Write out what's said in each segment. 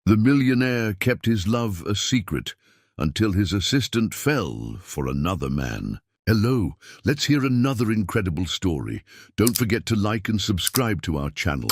The millionaire kept his love a secret until his assistant fell for another man. Hello, let's hear another incredible story. Don't forget to like and subscribe to our channel.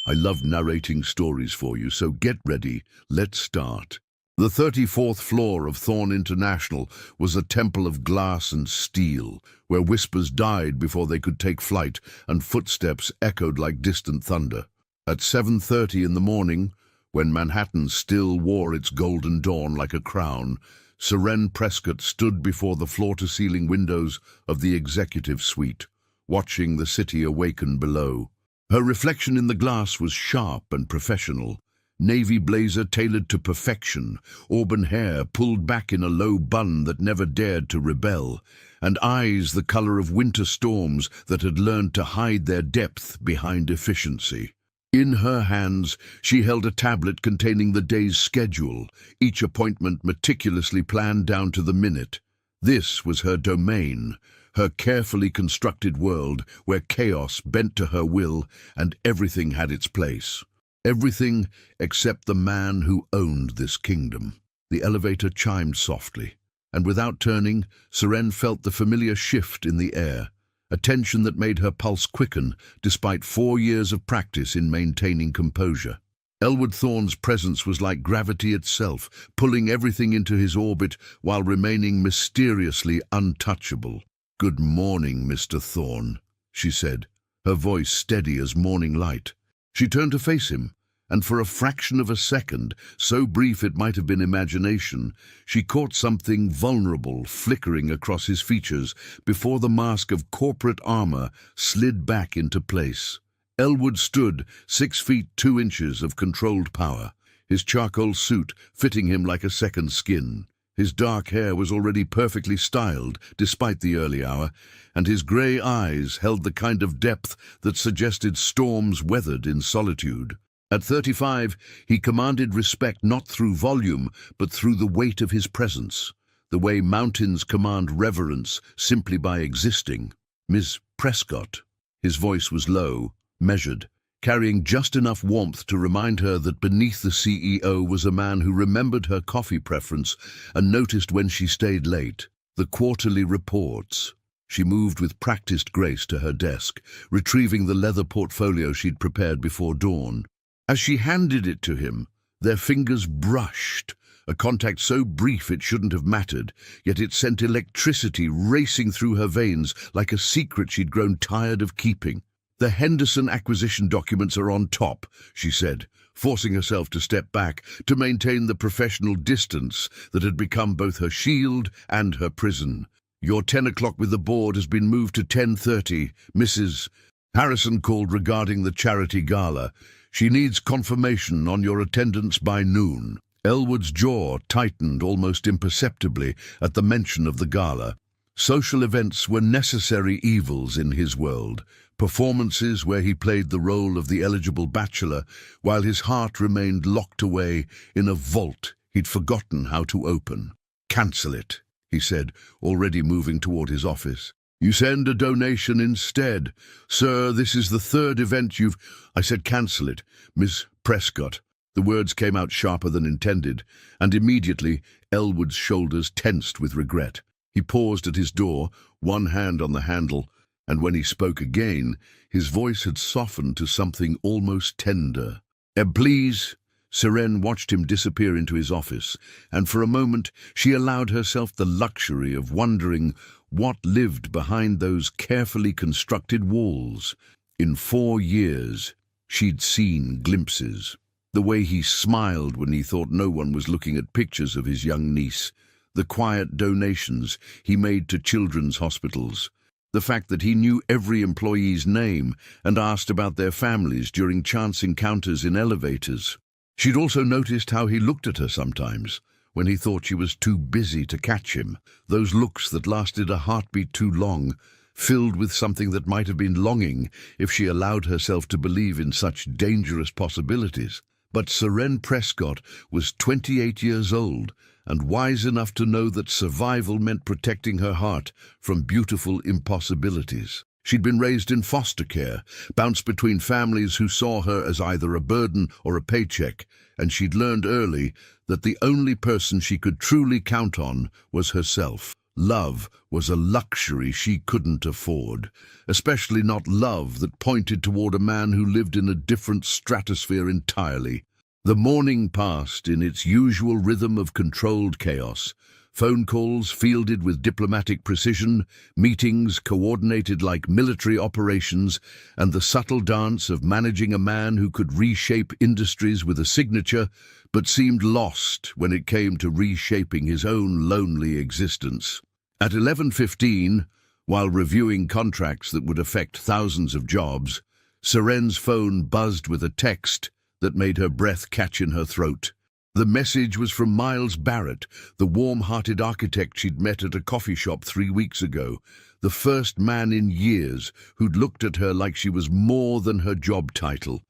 I love narrating stories for you, so get ready. Let's start. The 34th floor of Thorn International was a temple of glass and steel, where whispers died before they could take flight and footsteps echoed like distant thunder. At 7:30 in the morning, when Manhattan still wore its golden dawn like a crown, Seren Prescott stood before the floor-to-ceiling windows of the executive suite, watching the city awaken below. Her reflection in the glass was sharp and professional. Navy blazer tailored to perfection, auburn hair pulled back in a low bun that never dared to rebel, and eyes the color of winter storms that had learned to hide their depth behind efficiency. In her hands, she held a tablet containing the day's schedule, each appointment meticulously planned down to the minute. This was her domain, her carefully constructed world where chaos bent to her will and everything had its place. Everything except the man who owned this kingdom. The elevator chimed softly, and without turning, Seren felt the familiar shift in the air, a tension that made her pulse quicken despite 4 years of practice in maintaining composure. Elwood Thorne's presence was like gravity itself, pulling everything into his orbit while remaining mysteriously untouchable. "Good morning, Mr. Thorne," she said, her voice steady as morning light. She turned to face him, and for a fraction of a second, so brief it might have been imagination, she caught something vulnerable flickering across his features before the mask of corporate armor slid back into place. Elwood stood 6 feet 2 inches of controlled power, his charcoal suit fitting him like a second skin. His dark hair was already perfectly styled, despite the early hour, and his grey eyes held the kind of depth that suggested storms weathered in solitude. At 35, he commanded respect not through volume, but through the weight of his presence, the way mountains command reverence simply by existing. "Miss Prescott." His voice was low, measured, carrying just enough warmth to remind her that beneath the CEO was a man who remembered her coffee preference and noticed when she stayed late. The quarterly reports. She moved with practiced grace to her desk, retrieving the leather portfolio she'd prepared before dawn. As she handed it to him, their fingers brushed, a contact so brief it shouldn't have mattered, yet it sent electricity racing through her veins like a secret she'd grown tired of keeping. "The Henderson acquisition documents are on top," she said, forcing herself to step back to maintain the professional distance that had become both her shield and her prison. "Your 10 o'clock with the board has been moved to 10:30, Mrs. Harrison called regarding the charity gala. She needs confirmation on your attendance by noon." Elwood's jaw tightened almost imperceptibly at the mention of the gala. Social events were necessary evils in his world, performances where he played the role of the eligible bachelor, while his heart remained locked away in a vault he'd forgotten how to open. "Cancel it," he said, already moving toward his office. "You send a donation instead. Sir, this is the 3rd event you've—" "I said cancel it, Miss Prescott." The words came out sharper than intended, and immediately Elwood's shoulders tensed with regret. He paused at his door, one hand on the handle, and when he spoke again, his voice had softened to something almost tender. Please." Seren watched him disappear into his office, and for a moment she allowed herself the luxury of wondering what lived behind those carefully constructed walls. In 4 years, she'd seen glimpses. The way he smiled when he thought no one was looking at pictures of his young niece, the quiet donations he made to children's hospitals, the fact that he knew every employee's name and asked about their families during chance encounters in elevators. She'd also noticed how he looked at her sometimes, when he thought she was too busy to catch him, those looks that lasted a heartbeat too long, filled with something that might have been longing if she allowed herself to believe in such dangerous possibilities. But Seren Prescott was 28 years old and wise enough to know that survival meant protecting her heart from beautiful impossibilities. She'd been raised in foster care, bounced between families who saw her as either a burden or a paycheck, and she'd learned early that the only person she could truly count on was herself. Love was a luxury she couldn't afford, especially not love that pointed toward a man who lived in a different stratosphere entirely. The morning passed in its usual rhythm of controlled chaos. Phone calls fielded with diplomatic precision, meetings coordinated like military operations, and the subtle dance of managing a man who could reshape industries with a signature, but seemed lost when it came to reshaping his own lonely existence. At 11:15, while reviewing contracts that would affect thousands of jobs, Seren's phone buzzed with a text that made her breath catch in her throat. The message was from Miles Barrett, the warm-hearted architect she'd met at a coffee shop 3 weeks ago, the first man in years who'd looked at her like she was more than her job title.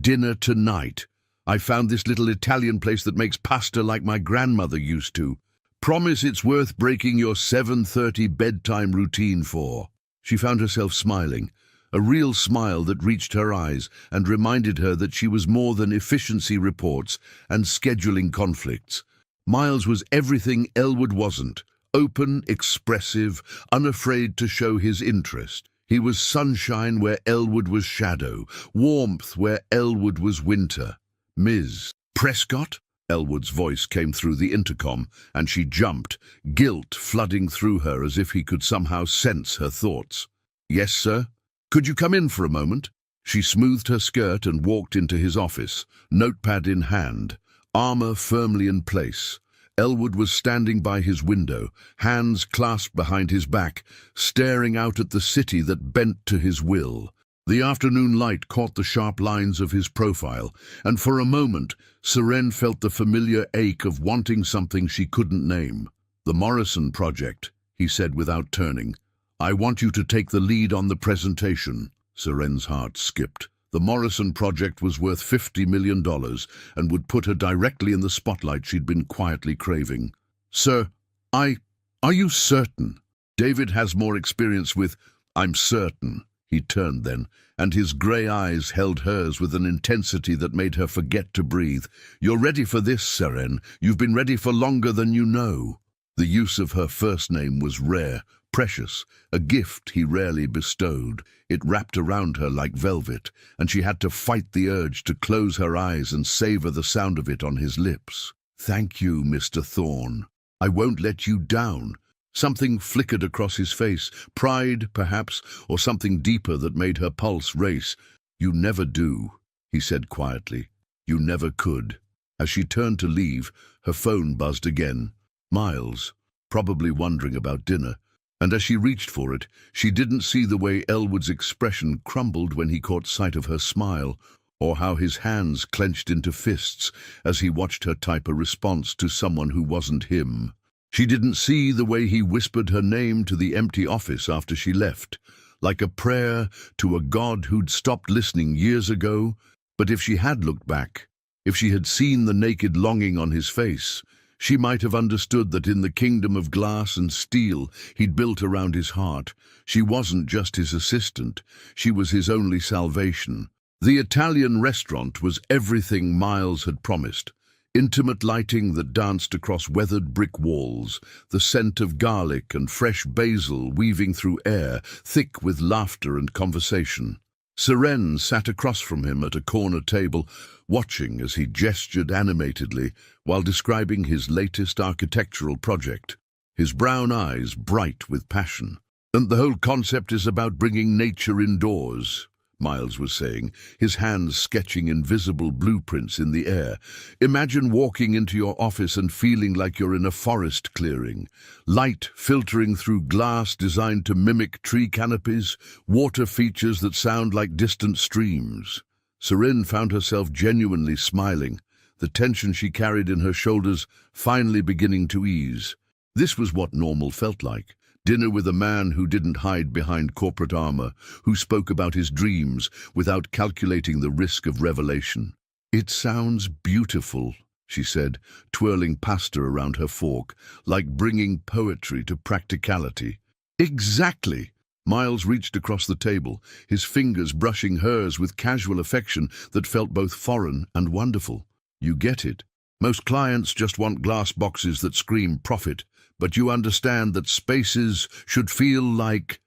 "Dinner tonight. I found this little Italian place that makes pasta like my grandmother used to. Promise it's worth breaking your 7:30 bedtime routine for." She found herself smiling, a real smile that reached her eyes and reminded her that she was more than efficiency reports and scheduling conflicts. Miles was everything Elwood wasn't: open, expressive, unafraid to show his interest. He was sunshine where Elwood was shadow, warmth where Elwood was winter. "Ms. Prescott?" Elwood's voice came through the intercom, and she jumped, guilt flooding through her as if he could somehow sense her thoughts. "Yes, sir? Could you come in for a moment?" She smoothed her skirt and walked into his office, notepad in hand, armor firmly in place. Elwood was standing by his window, hands clasped behind his back, staring out at the city that bent to his will. The afternoon light caught the sharp lines of his profile, and for a moment, Seren felt the familiar ache of wanting something she couldn't name. "The Morrison Project," he said without turning. "I want you to take the lead on the presentation." Seren's heart skipped. The Morrison Project was worth $50 million and would put her directly in the spotlight she'd been quietly craving. "Sir, are you certain?" "David has more experience with—" "I'm certain." He turned then, and his grey eyes held hers with an intensity that made her forget to breathe. "You're ready for this, Seren. You've been ready for longer than you know." The use of her first name was rare, precious, a gift he rarely bestowed. It wrapped around her like velvet, and she had to fight the urge to close her eyes and savor the sound of it on his lips. "Thank you, Mr. Thorne. I won't let you down." Something flickered across his face, pride, perhaps, or something deeper that made her pulse race. "You never do," he said quietly. "You never could." As she turned to leave, her phone buzzed again. Miles, probably wondering about dinner. And as she reached for it, she didn't see the way Elwood's expression crumbled when he caught sight of her smile, or how his hands clenched into fists as he watched her type a response to someone who wasn't him. She didn't see the way he whispered her name to the empty office after she left, like a prayer to a God who'd stopped listening years ago. But if she had looked back, if she had seen the naked longing on his face, she might have understood that in the kingdom of glass and steel he'd built around his heart, she wasn't just his assistant, she was his only salvation. The Italian restaurant was everything Miles had promised. Intimate lighting that danced across weathered brick walls, the scent of garlic and fresh basil weaving through air, thick with laughter and conversation. Seren sat across from him at a corner table, watching as he gestured animatedly while describing his latest architectural project, his brown eyes bright with passion. "And the whole concept is about bringing nature indoors," Miles was saying, his hands sketching invisible blueprints in the air. "Imagine walking into your office and feeling like you're in a forest clearing. Light filtering through glass designed to mimic tree canopies, water features that sound like distant streams." Seren found herself genuinely smiling, the tension she carried in her shoulders finally beginning to ease. This was what normal felt like. Dinner with a man who didn't hide behind corporate armor, who spoke about his dreams without calculating the risk of revelation. "It sounds beautiful," she said, twirling pasta around her fork, "like bringing poetry to practicality." "Exactly." Miles reached across the table, his fingers brushing hers with casual affection that felt both foreign and wonderful. You get it. Most clients just want glass boxes that scream profit, but you understand that spaces should feel like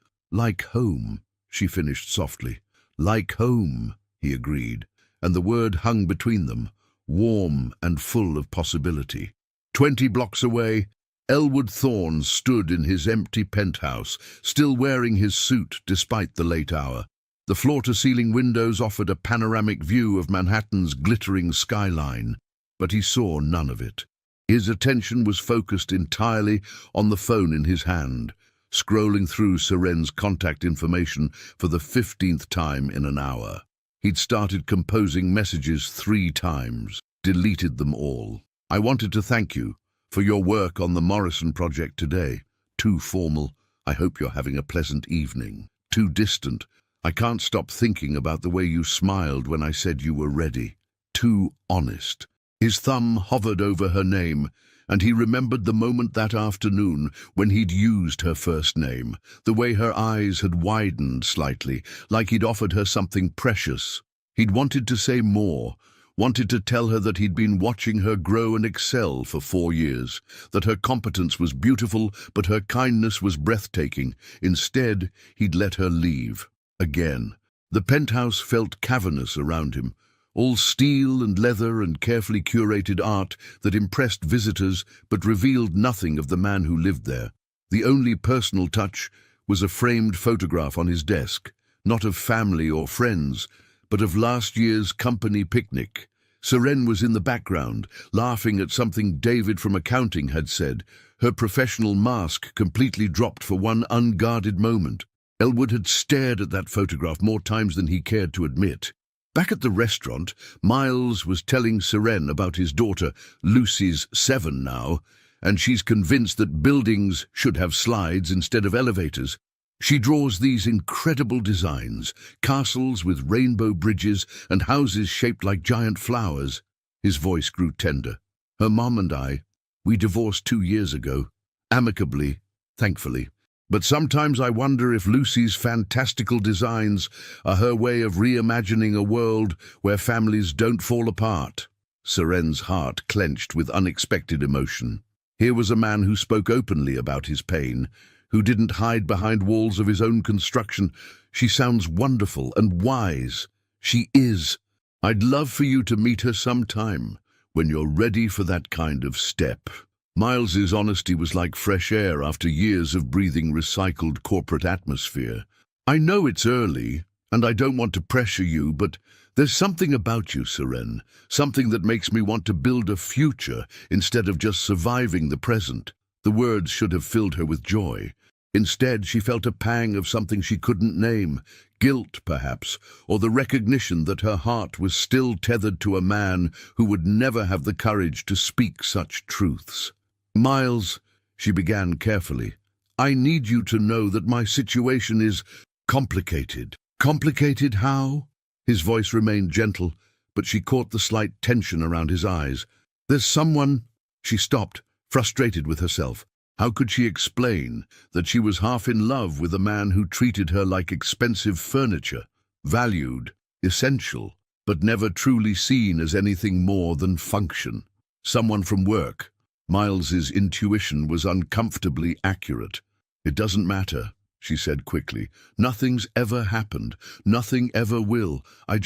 home, she finished softly. Like home, he agreed, and the word hung between them, warm and full of possibility. 20 blocks away, Elwood Thorne stood in his empty penthouse, still wearing his suit despite the late hour. The floor-to-ceiling windows offered a panoramic view of Manhattan's glittering skyline, but he saw none of it. His attention was focused entirely on the phone in his hand, scrolling through Seren's contact information for the 15th time in an hour. He'd started composing messages 3 times, deleted them all. I wanted to thank you for your work on the Morrison project today. Too formal. I hope you're having a pleasant evening. Too distant. I can't stop thinking about the way you smiled when I said you were ready. Too honest. His thumb hovered over her name, and he remembered the moment that afternoon when he'd used her first name, the way her eyes had widened slightly, like he'd offered her something precious. He'd wanted to say more, wanted to tell her that he'd been watching her grow and excel for 4 years, that her competence was beautiful, but her kindness was breathtaking. Instead, he'd let her leave. Again. The penthouse felt cavernous around him, all steel and leather and carefully curated art that impressed visitors but revealed nothing of the man who lived there. The only personal touch was a framed photograph on his desk, not of family or friends, but of last year's company picnic. Seren was in the background, laughing at something David from accounting had said, her professional mask completely dropped for one unguarded moment. Elwood had stared at that photograph more times than he cared to admit. Back at the restaurant, Miles was telling Seren about his daughter. Lucy's 7 now, and she's convinced that buildings should have slides instead of elevators. She draws these incredible designs, castles with rainbow bridges and houses shaped like giant flowers. His voice grew tender. Her mom and we divorced 2 years ago, amicably, thankfully. But sometimes I wonder if Lucy's fantastical designs are her way of reimagining a world where families don't fall apart. Seren's heart clenched with unexpected emotion. Here was a man who spoke openly about his pain, who didn't hide behind walls of his own construction. She sounds wonderful and wise. She is. I'd love for you to meet her sometime, when you're ready for that kind of step. Miles's honesty was like fresh air after years of breathing recycled corporate atmosphere. I know it's early, and I don't want to pressure you, but there's something about you, Seren, something that makes me want to build a future instead of just surviving the present. The words should have filled her with joy. Instead, she felt a pang of something she couldn't name, guilt, perhaps, or the recognition that her heart was still tethered to a man who would never have the courage to speak such truths. Miles, she began carefully, I need you to know that my situation is complicated. Complicated how? His voice remained gentle, but she caught the slight tension around his eyes. There's someone... She stopped, frustrated with herself. How could she explain that she was half in love with a man who treated her like expensive furniture, valued, essential, but never truly seen as anything more than function? Someone from work. Miles's intuition was uncomfortably accurate. It doesn't matter, she said quickly. Nothing's ever happened. Nothing ever will. I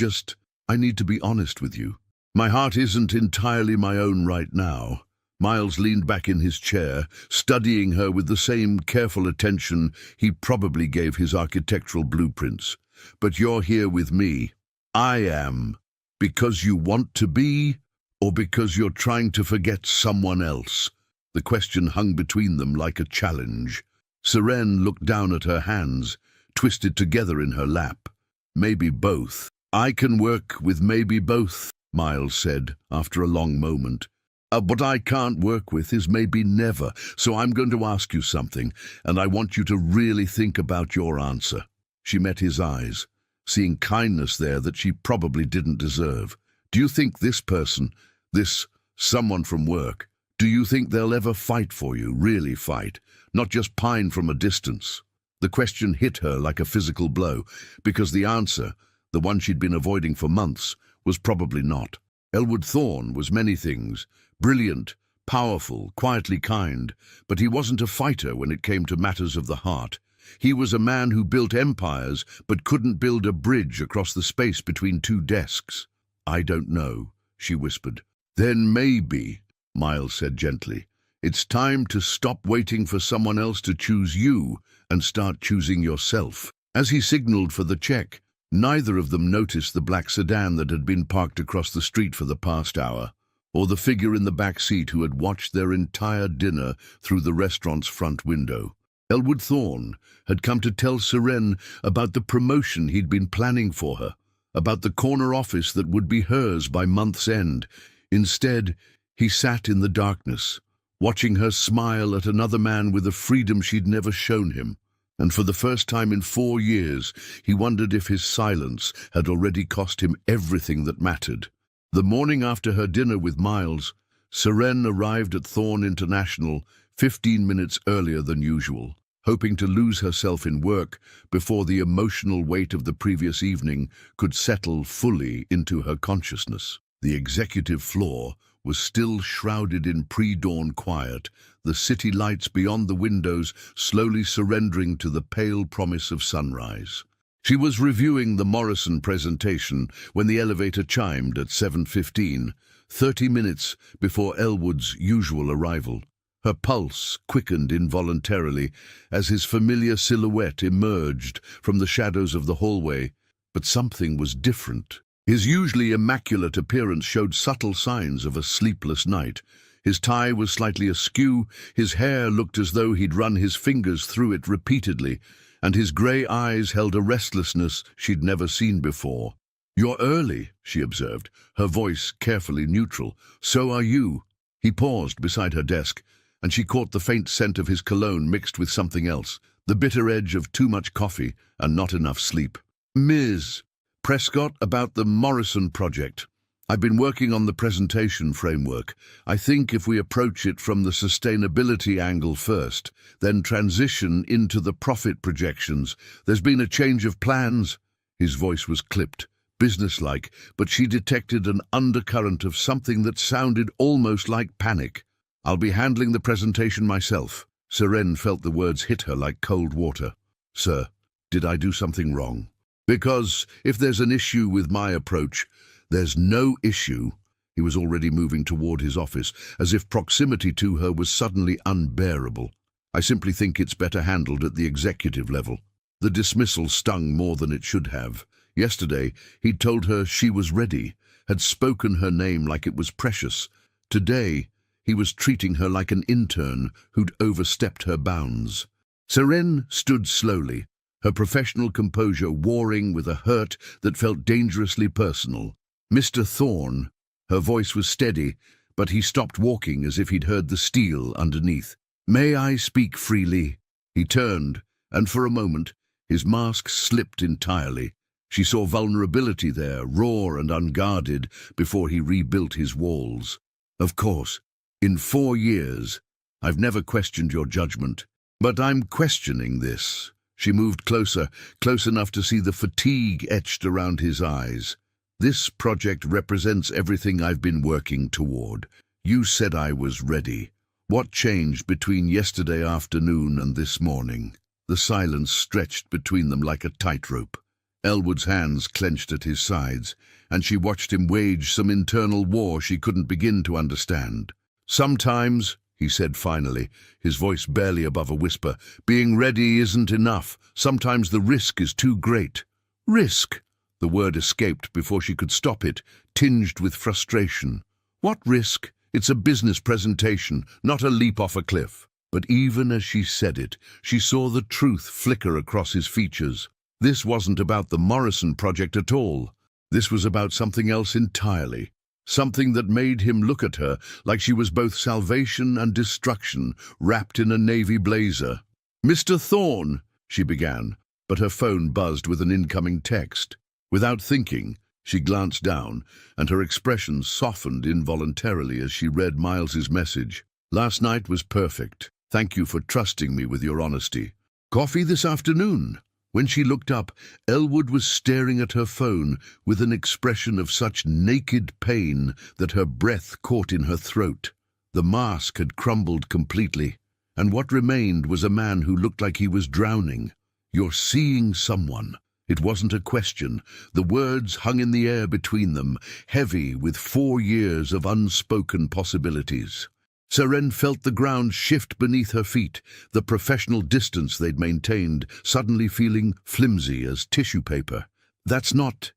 need to be honest with you. My heart isn't entirely my own right now. Miles leaned back in his chair, studying her with the same careful attention he probably gave his architectural blueprints. But you're here with me. I am. Because you want to be, or because you're trying to forget someone else? The question hung between them like a challenge. Seren looked down at her hands, twisted together in her lap. Maybe both. I can work with maybe both, Miles said after a long moment. What I can't work with is maybe never, so I'm going to ask you something, and I want you to really think about your answer. She met his eyes, seeing kindness there that she probably didn't deserve. Do you think this person, this someone from work, do you think they'll ever fight for you, really fight, not just pine from a distance? The question hit her like a physical blow, because the answer, the one she'd been avoiding for months, was probably not. Elwood Thorne was many things: brilliant, powerful, quietly kind, but he wasn't a fighter when it came to matters of the heart. He was a man who built empires but couldn't build a bridge across the space between two desks. "I don't know," she whispered. "Then maybe," Miles said gently, "it's time to stop waiting for someone else to choose you and start choosing yourself." As he signaled for the check, neither of them noticed the black sedan that had been parked across the street for the past hour, or the figure in the back seat who had watched their entire dinner through the restaurant's front window. Elwood Thorne had come to tell Seren about the promotion he'd been planning for her, about the corner office that would be hers by month's end. Instead, he sat in the darkness, watching her smile at another man with a freedom she'd never shown him. And for the first time in 4 years, he wondered if his silence had already cost him everything that mattered. The morning after her dinner with Miles, Seren arrived at Thorne International 15 minutes earlier than usual, hoping to lose herself in work before the emotional weight of the previous evening could settle fully into her consciousness. The executive floor was still shrouded in pre-dawn quiet, the city lights beyond the windows slowly surrendering to the pale promise of sunrise. She was reviewing the Morrison presentation when the elevator chimed at 7:15, 30 minutes before Elwood's usual arrival. Her pulse quickened involuntarily as his familiar silhouette emerged from the shadows of the hallway, but something was different. His usually immaculate appearance showed subtle signs of a sleepless night. His tie was slightly askew, his hair looked as though he'd run his fingers through it repeatedly, and his grey eyes held a restlessness she'd never seen before. "You're early," she observed, her voice carefully neutral. "So are you." He paused beside her desk, and she caught the faint scent of his cologne mixed with something else, the bitter edge of too much coffee and not enough sleep. "Ms. Prescott, about the Morrison project. I've been working on the presentation framework. I think if we approach it from the sustainability angle first, then transition into the profit projections. There's been a change of plans." His voice was clipped, businesslike, but she detected an undercurrent of something that sounded almost like panic. "I'll be handling the presentation myself." Seren felt the words hit her like cold water. "Sir, did I do something wrong? Because if there's an issue with my approach, there's no issue." He was already moving toward his office, as if proximity to her was suddenly unbearable. "I simply think it's better handled at the executive level." The dismissal stung more than it should have. Yesterday, he'd told her she was ready, had spoken her name like it was precious. Today, he was treating her like an intern who'd overstepped her bounds. Seren stood slowly, her professional composure warring with a hurt that felt dangerously personal. "Mr. Thorne," her voice was steady, but he stopped walking as if he'd heard the steel underneath. "May I speak freely?" He turned, and for a moment, his mask slipped entirely. She saw vulnerability there, raw and unguarded, before he rebuilt his walls. "Of course. In 4 years, I've never questioned your judgment, but I'm questioning this." She moved closer, close enough to see the fatigue etched around his eyes. "This project represents everything I've been working toward. You said I was ready. What changed between yesterday afternoon and this morning?" The silence stretched between them like a tightrope. Elwood's hands clenched at his sides, and she watched him wage some internal war she couldn't begin to understand. "Sometimes," he said finally, his voice barely above a whisper, "being ready isn't enough. Sometimes the risk is too great." "Risk?" The word escaped before she could stop it, tinged with frustration. "What risk? It's a business presentation, not a leap off a cliff." But even as she said it, she saw the truth flicker across his features. This wasn't about the Morrison project at all. This was about something else entirely. Something that made him look at her like she was both salvation and destruction, wrapped in a navy blazer. "Mr. Thorne," she began, but her phone buzzed with an incoming text. Without thinking, she glanced down, and her expression softened involuntarily as she read Miles's message. "Last night was perfect. Thank you for trusting me with your honesty. Coffee this afternoon. When she looked up, Elwood was staring at her phone with an expression of such naked pain that her breath caught in her throat. The mask had crumbled completely, and what remained was a man who looked like he was drowning. "You're seeing someone." It wasn't a question. The words hung in the air between them, heavy with 4 years of unspoken possibilities. Seren felt the ground shift beneath her feet, the professional distance they'd maintained suddenly feeling flimsy as tissue paper. It's not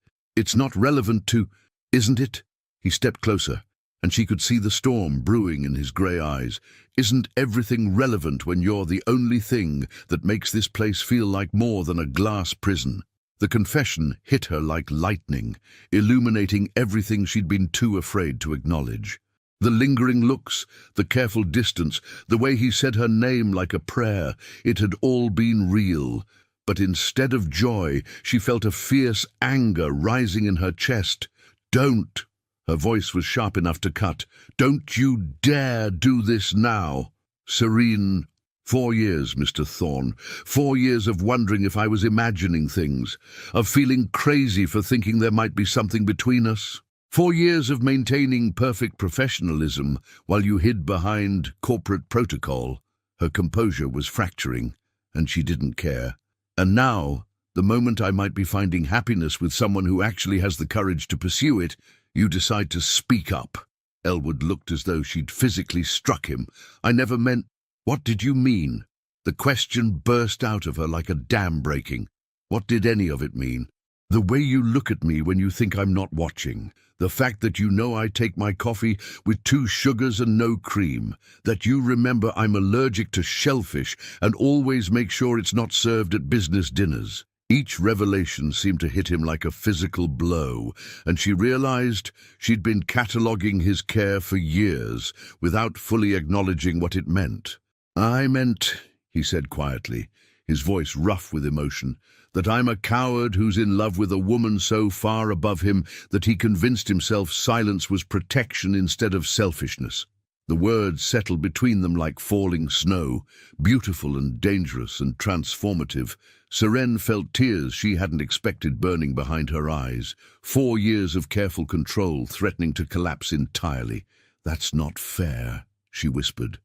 relevant to, isn't it? He stepped closer, and she could see the storm brewing in his grey eyes. Isn't everything relevant when you're the only thing that makes this place feel like more than a glass prison? The confession hit her like lightning, illuminating everything she'd been too afraid to acknowledge. The lingering looks, the careful distance, the way he said her name like a prayer, it had all been real. But instead of joy, she felt a fierce anger rising in her chest. "Don't!" Her voice was sharp enough to cut. "Don't you dare do this now!" Serene. 4 years, Mr. Thorne. 4 years of wondering if I was imagining things, of feeling crazy for thinking there might be something between us. 4 years of maintaining perfect professionalism while you hid behind corporate protocol. Her composure was fracturing, and she didn't care. And now, the moment I might be finding happiness with someone who actually has the courage to pursue it, you decide to speak up. Elwood looked as though she'd physically struck him. "I never meant—" "What did you mean?" The question burst out of her like a dam breaking. "What did any of it mean?" "The way you look at me when you think I'm not watching. The fact that you know I take my coffee with 2 sugars and no cream. That you remember I'm allergic to shellfish and always make sure it's not served at business dinners." Each revelation seemed to hit him like a physical blow, and she realized she'd been cataloguing his care for years without fully acknowledging what it meant. "I meant," he said quietly, his voice rough with emotion, "that I'm a coward who's in love with a woman so far above him that he convinced himself silence was protection instead of selfishness." The words settled between them like falling snow, beautiful and dangerous and transformative. Seren felt tears she hadn't expected burning behind her eyes. 4 years of careful control threatening to collapse entirely. "That's not fair," she whispered.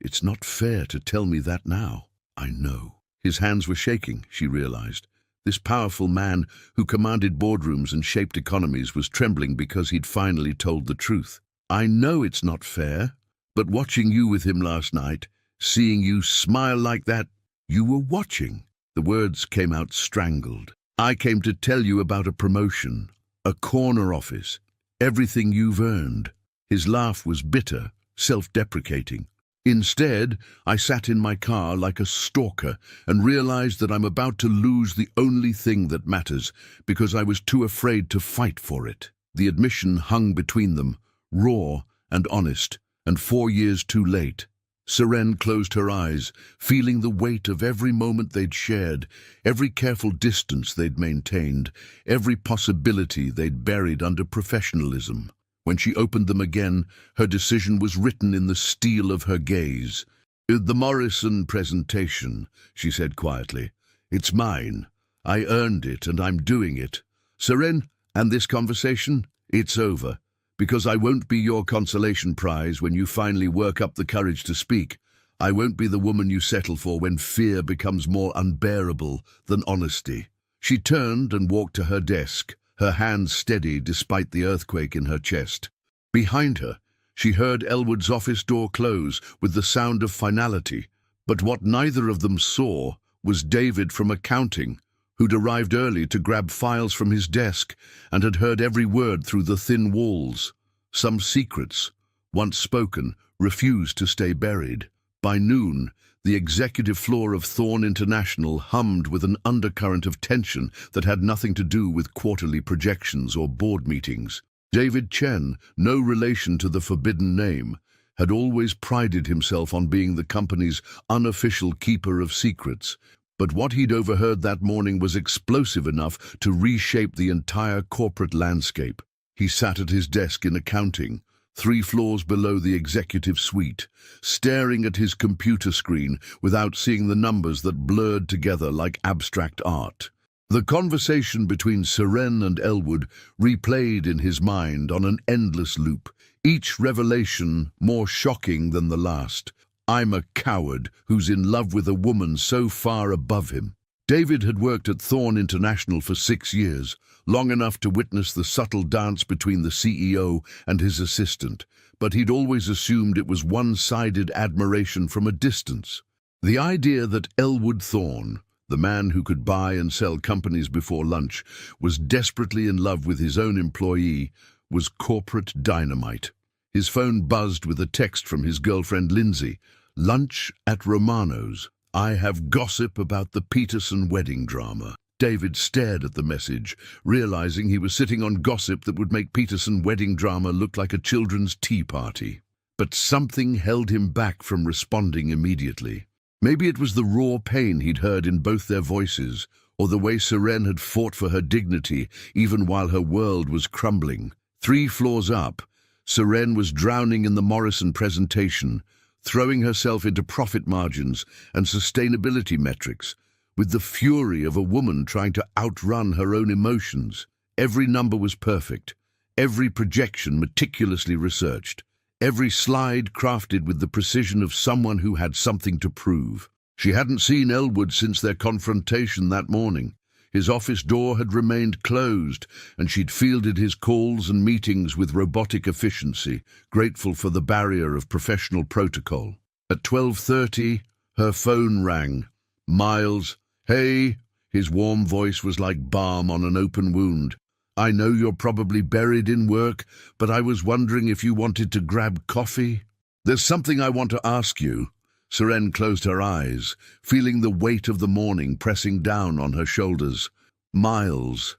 It's not fair to tell me that now." "I know." His hands were shaking, she realized. This powerful man who commanded boardrooms and shaped economies was trembling because he'd finally told the truth. "I know it's not fair, but watching you with him last night, seeing you smile like that—" "You were watching?" The words came out strangled. "I came to tell you about a promotion, a corner office, everything you've earned." His laugh was bitter, self-deprecating. "Instead, I sat in my car like a stalker and realized that I'm about to lose the only thing that matters because I was too afraid to fight for it." The admission hung between them, raw and honest, and 4 years too late. Seren closed her eyes, feeling the weight of every moment they'd shared, every careful distance they'd maintained, every possibility they'd buried under professionalism. When she opened them again, her decision was written in the steel of her gaze. "The Morrison presentation," she said quietly. "It's mine. I earned it, and I'm doing it. Seren, and this conversation, it's over. Because I won't be your consolation prize when you finally work up the courage to speak. I won't be the woman you settle for when fear becomes more unbearable than honesty." She turned and walked to her desk, her hands steady despite the earthquake in her chest. Behind her, she heard Elwood's office door close with the sound of finality, but what neither of them saw was David from accounting, who'd arrived early to grab files from his desk and had heard every word through the thin walls. Some secrets, once spoken, refused to stay buried. By noon, the executive floor of Thorne International hummed with an undercurrent of tension that had nothing to do with quarterly projections or board meetings. David Chen, no relation to the forbidden name, had always prided himself on being the company's unofficial keeper of secrets, but what he'd overheard that morning was explosive enough to reshape the entire corporate landscape. He sat at his desk in accounting, 3 floors below the executive suite, staring at his computer screen without seeing the numbers that blurred together like abstract art. The conversation between Seren and Elwood replayed in his mind on an endless loop, each revelation more shocking than the last. I'm a coward who's in love with a woman so far above him. David had worked at Thorn International for 6 years, long enough to witness the subtle dance between the CEO and his assistant, but he'd always assumed it was one-sided admiration from a distance. The idea that Elwood Thorn, the man who could buy and sell companies before lunch, was desperately in love with his own employee was corporate dynamite. His phone buzzed with a text from his girlfriend Lindsay. "Lunch at Romano's. I have gossip about the Peterson wedding drama." David stared at the message, realizing he was sitting on gossip that would make Peterson wedding drama look like a children's tea party. But something held him back from responding immediately. Maybe it was the raw pain he'd heard in both their voices, or the way Seren had fought for her dignity even while her world was crumbling. 3 floors up, Seren was drowning in the Morrison presentation, throwing herself into profit margins and sustainability metrics, with the fury of a woman trying to outrun her own emotions. Every number was perfect, every projection meticulously researched, every slide crafted with the precision of someone who had something to prove. She hadn't seen Elwood since their confrontation that morning. His office door had remained closed, and she'd fielded his calls and meetings with robotic efficiency, grateful for the barrier of professional protocol. At 12:30, her phone rang. "Miles, hey," his warm voice was like balm on an open wound. "I know you're probably buried in work, but I was wondering if you wanted to grab coffee." "There's something I want to ask you." Seren closed her eyes, feeling the weight of the morning pressing down on her shoulders. "Miles,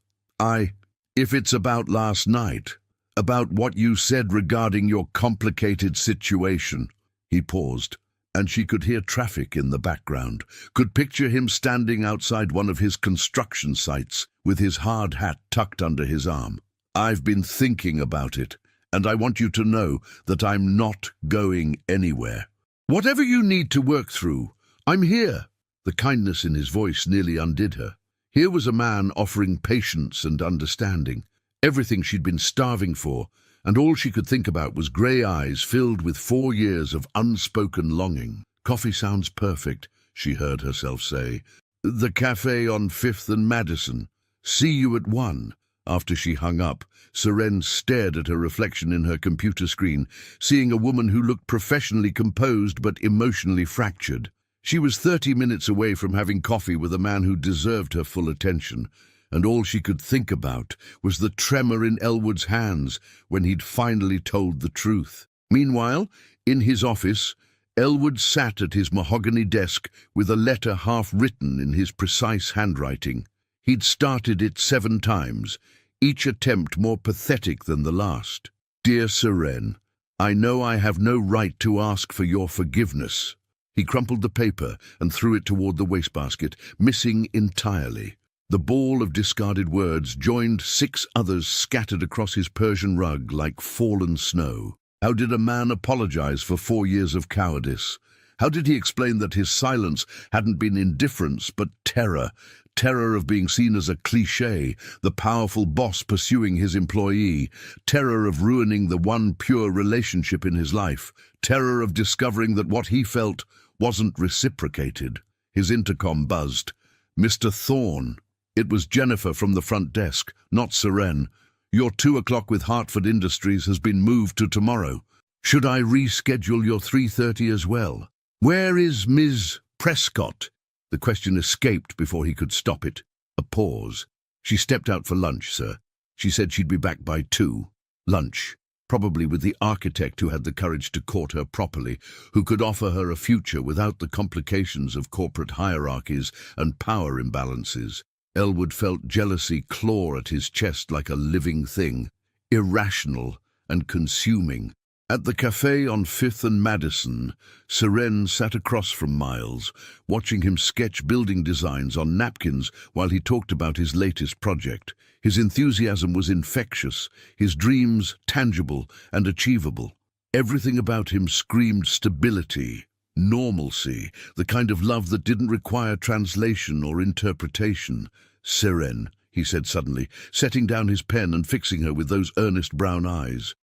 if it's about last night, about what you said regarding your complicated situation." He paused, and she could hear traffic in the background, could picture him standing outside one of his construction sites with his hard hat tucked under his arm. "I've been thinking about it, and I want you to know that I'm not going anywhere. Whatever you need to work through, I'm here." The kindness in his voice nearly undid her. Here was a man offering patience and understanding, everything she'd been starving for, and all she could think about was grey eyes filled with 4 years of unspoken longing. "Coffee sounds perfect," she heard herself say. "The cafe on 5th and Madison. See you at 1. After she hung up, Seren stared at her reflection in her computer screen, seeing a woman who looked professionally composed but emotionally fractured. She was 30 minutes away from having coffee with a man who deserved her full attention, and all she could think about was the tremor in Elwood's hands when he'd finally told the truth. Meanwhile, in his office, Elwood sat at his mahogany desk with a letter half-written in his precise handwriting. He'd started it 7 times, each attempt more pathetic than the last. "Dear Seren, I know I have no right to ask for your forgiveness." He crumpled the paper and threw it toward the wastebasket, missing entirely. The ball of discarded words joined 6 others scattered across his Persian rug like fallen snow. How did a man apologize for 4 years of cowardice? How did he explain that his silence hadn't been indifference but terror? Terror of being seen as a cliché, the powerful boss pursuing his employee, terror of ruining the one pure relationship in his life, terror of discovering that what he felt wasn't reciprocated. His intercom buzzed. "Mr. Thorne." It was Jennifer from the front desk, not Seren. "Your 2 o'clock with Hartford Industries has been moved to tomorrow. Should I reschedule your 3:30 as well?" "Where is Ms. Prescott?" The question escaped before he could stop it. A pause. "She stepped out for lunch, sir. She said she'd be back by 2. Lunch. Probably with the architect who had the courage to court her properly, who could offer her a future without the complications of corporate hierarchies and power imbalances. Elwood felt jealousy claw at his chest like a living thing, irrational and consuming. At the cafe on 5th and Madison, Seren sat across from Miles, watching him sketch building designs on napkins while he talked about his latest project. His enthusiasm was infectious, his dreams tangible and achievable. Everything about him screamed stability, normalcy, the kind of love that didn't require translation or interpretation. "Seren," he said suddenly, setting down his pen and fixing her with those earnest brown eyes.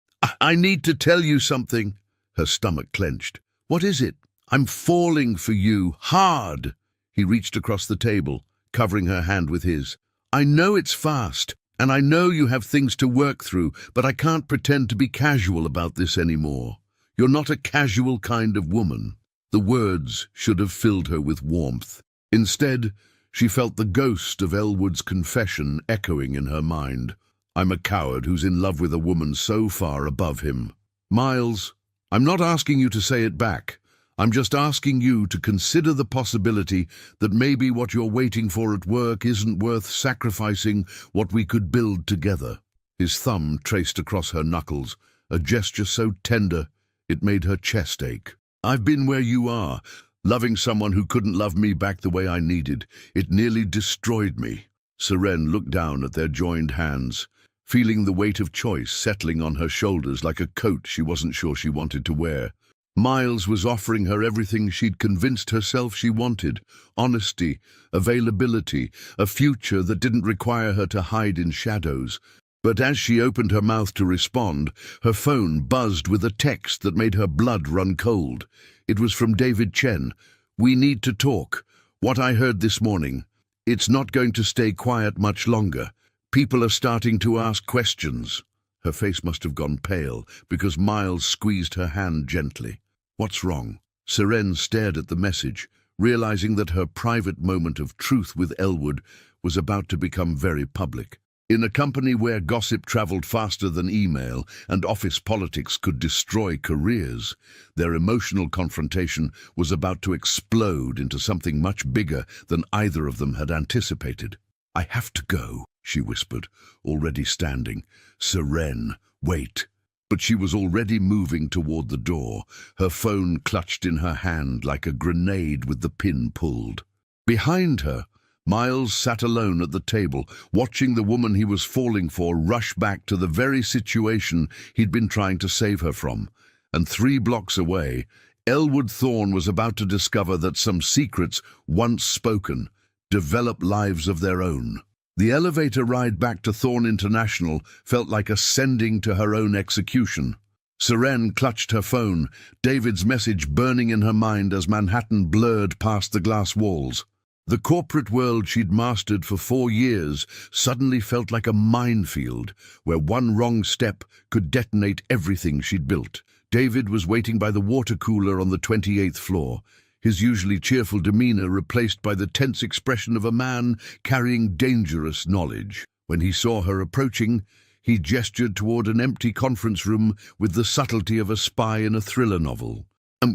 I need to tell you something." Her stomach clenched. "What is it?" "I'm falling for you, hard." He reached across the table, covering her hand with his. "I know it's fast, and I know you have things to work through, but I can't pretend to be casual about this anymore. You're not a casual kind of woman." The words should have filled her with warmth. Instead, she felt the ghost of Elwood's confession echoing in her mind. "I'm a coward who's in love with a woman so far above him." "Miles, I'm not asking you to say it back. I'm just asking you to consider the possibility that maybe what you're waiting for at work isn't worth sacrificing what we could build together." His thumb traced across her knuckles, a gesture so tender it made her chest ache. "I've been where you are, loving someone who couldn't love me back the way I needed. It nearly destroyed me." Seren looked down at their joined hands, feeling the weight of choice settling on her shoulders like a coat she wasn't sure she wanted to wear. Miles was offering her everything she'd convinced herself she wanted: honesty, availability, a future that didn't require her to hide in shadows. But as she opened her mouth to respond, her phone buzzed with a text that made her blood run cold. It was from David Chen. "We need to talk. What I heard this morning. It's not going to stay quiet much longer. People are starting to ask questions." Her face must have gone pale, because Miles squeezed her hand gently. "What's wrong?" Seren stared at the message, realizing that her private moment of truth with Elwood was about to become very public. In a company where gossip traveled faster than email and office politics could destroy careers, their emotional confrontation was about to explode into something much bigger than either of them had anticipated. "I have to go," she whispered, already standing. "Seren, wait." But she was already moving toward the door, her phone clutched in her hand like a grenade with the pin pulled. Behind her, Miles sat alone at the table, watching the woman he was falling for rush back to the very situation he'd been trying to save her from. And 3 blocks away, Elwood Thorne was about to discover that some secrets, once spoken, develop lives of their own. The elevator ride back to Thorne International felt like ascending to her own execution. Seren clutched her phone, David's message burning in her mind as Manhattan blurred past the glass walls. The corporate world she'd mastered for 4 years suddenly felt like a minefield, where one wrong step could detonate everything she'd built. David was waiting by the water cooler on the 28th floor, his usually cheerful demeanor replaced by the tense expression of a man carrying dangerous knowledge. When he saw her approaching, he gestured toward an empty conference room with the subtlety of a spy in a thriller novel.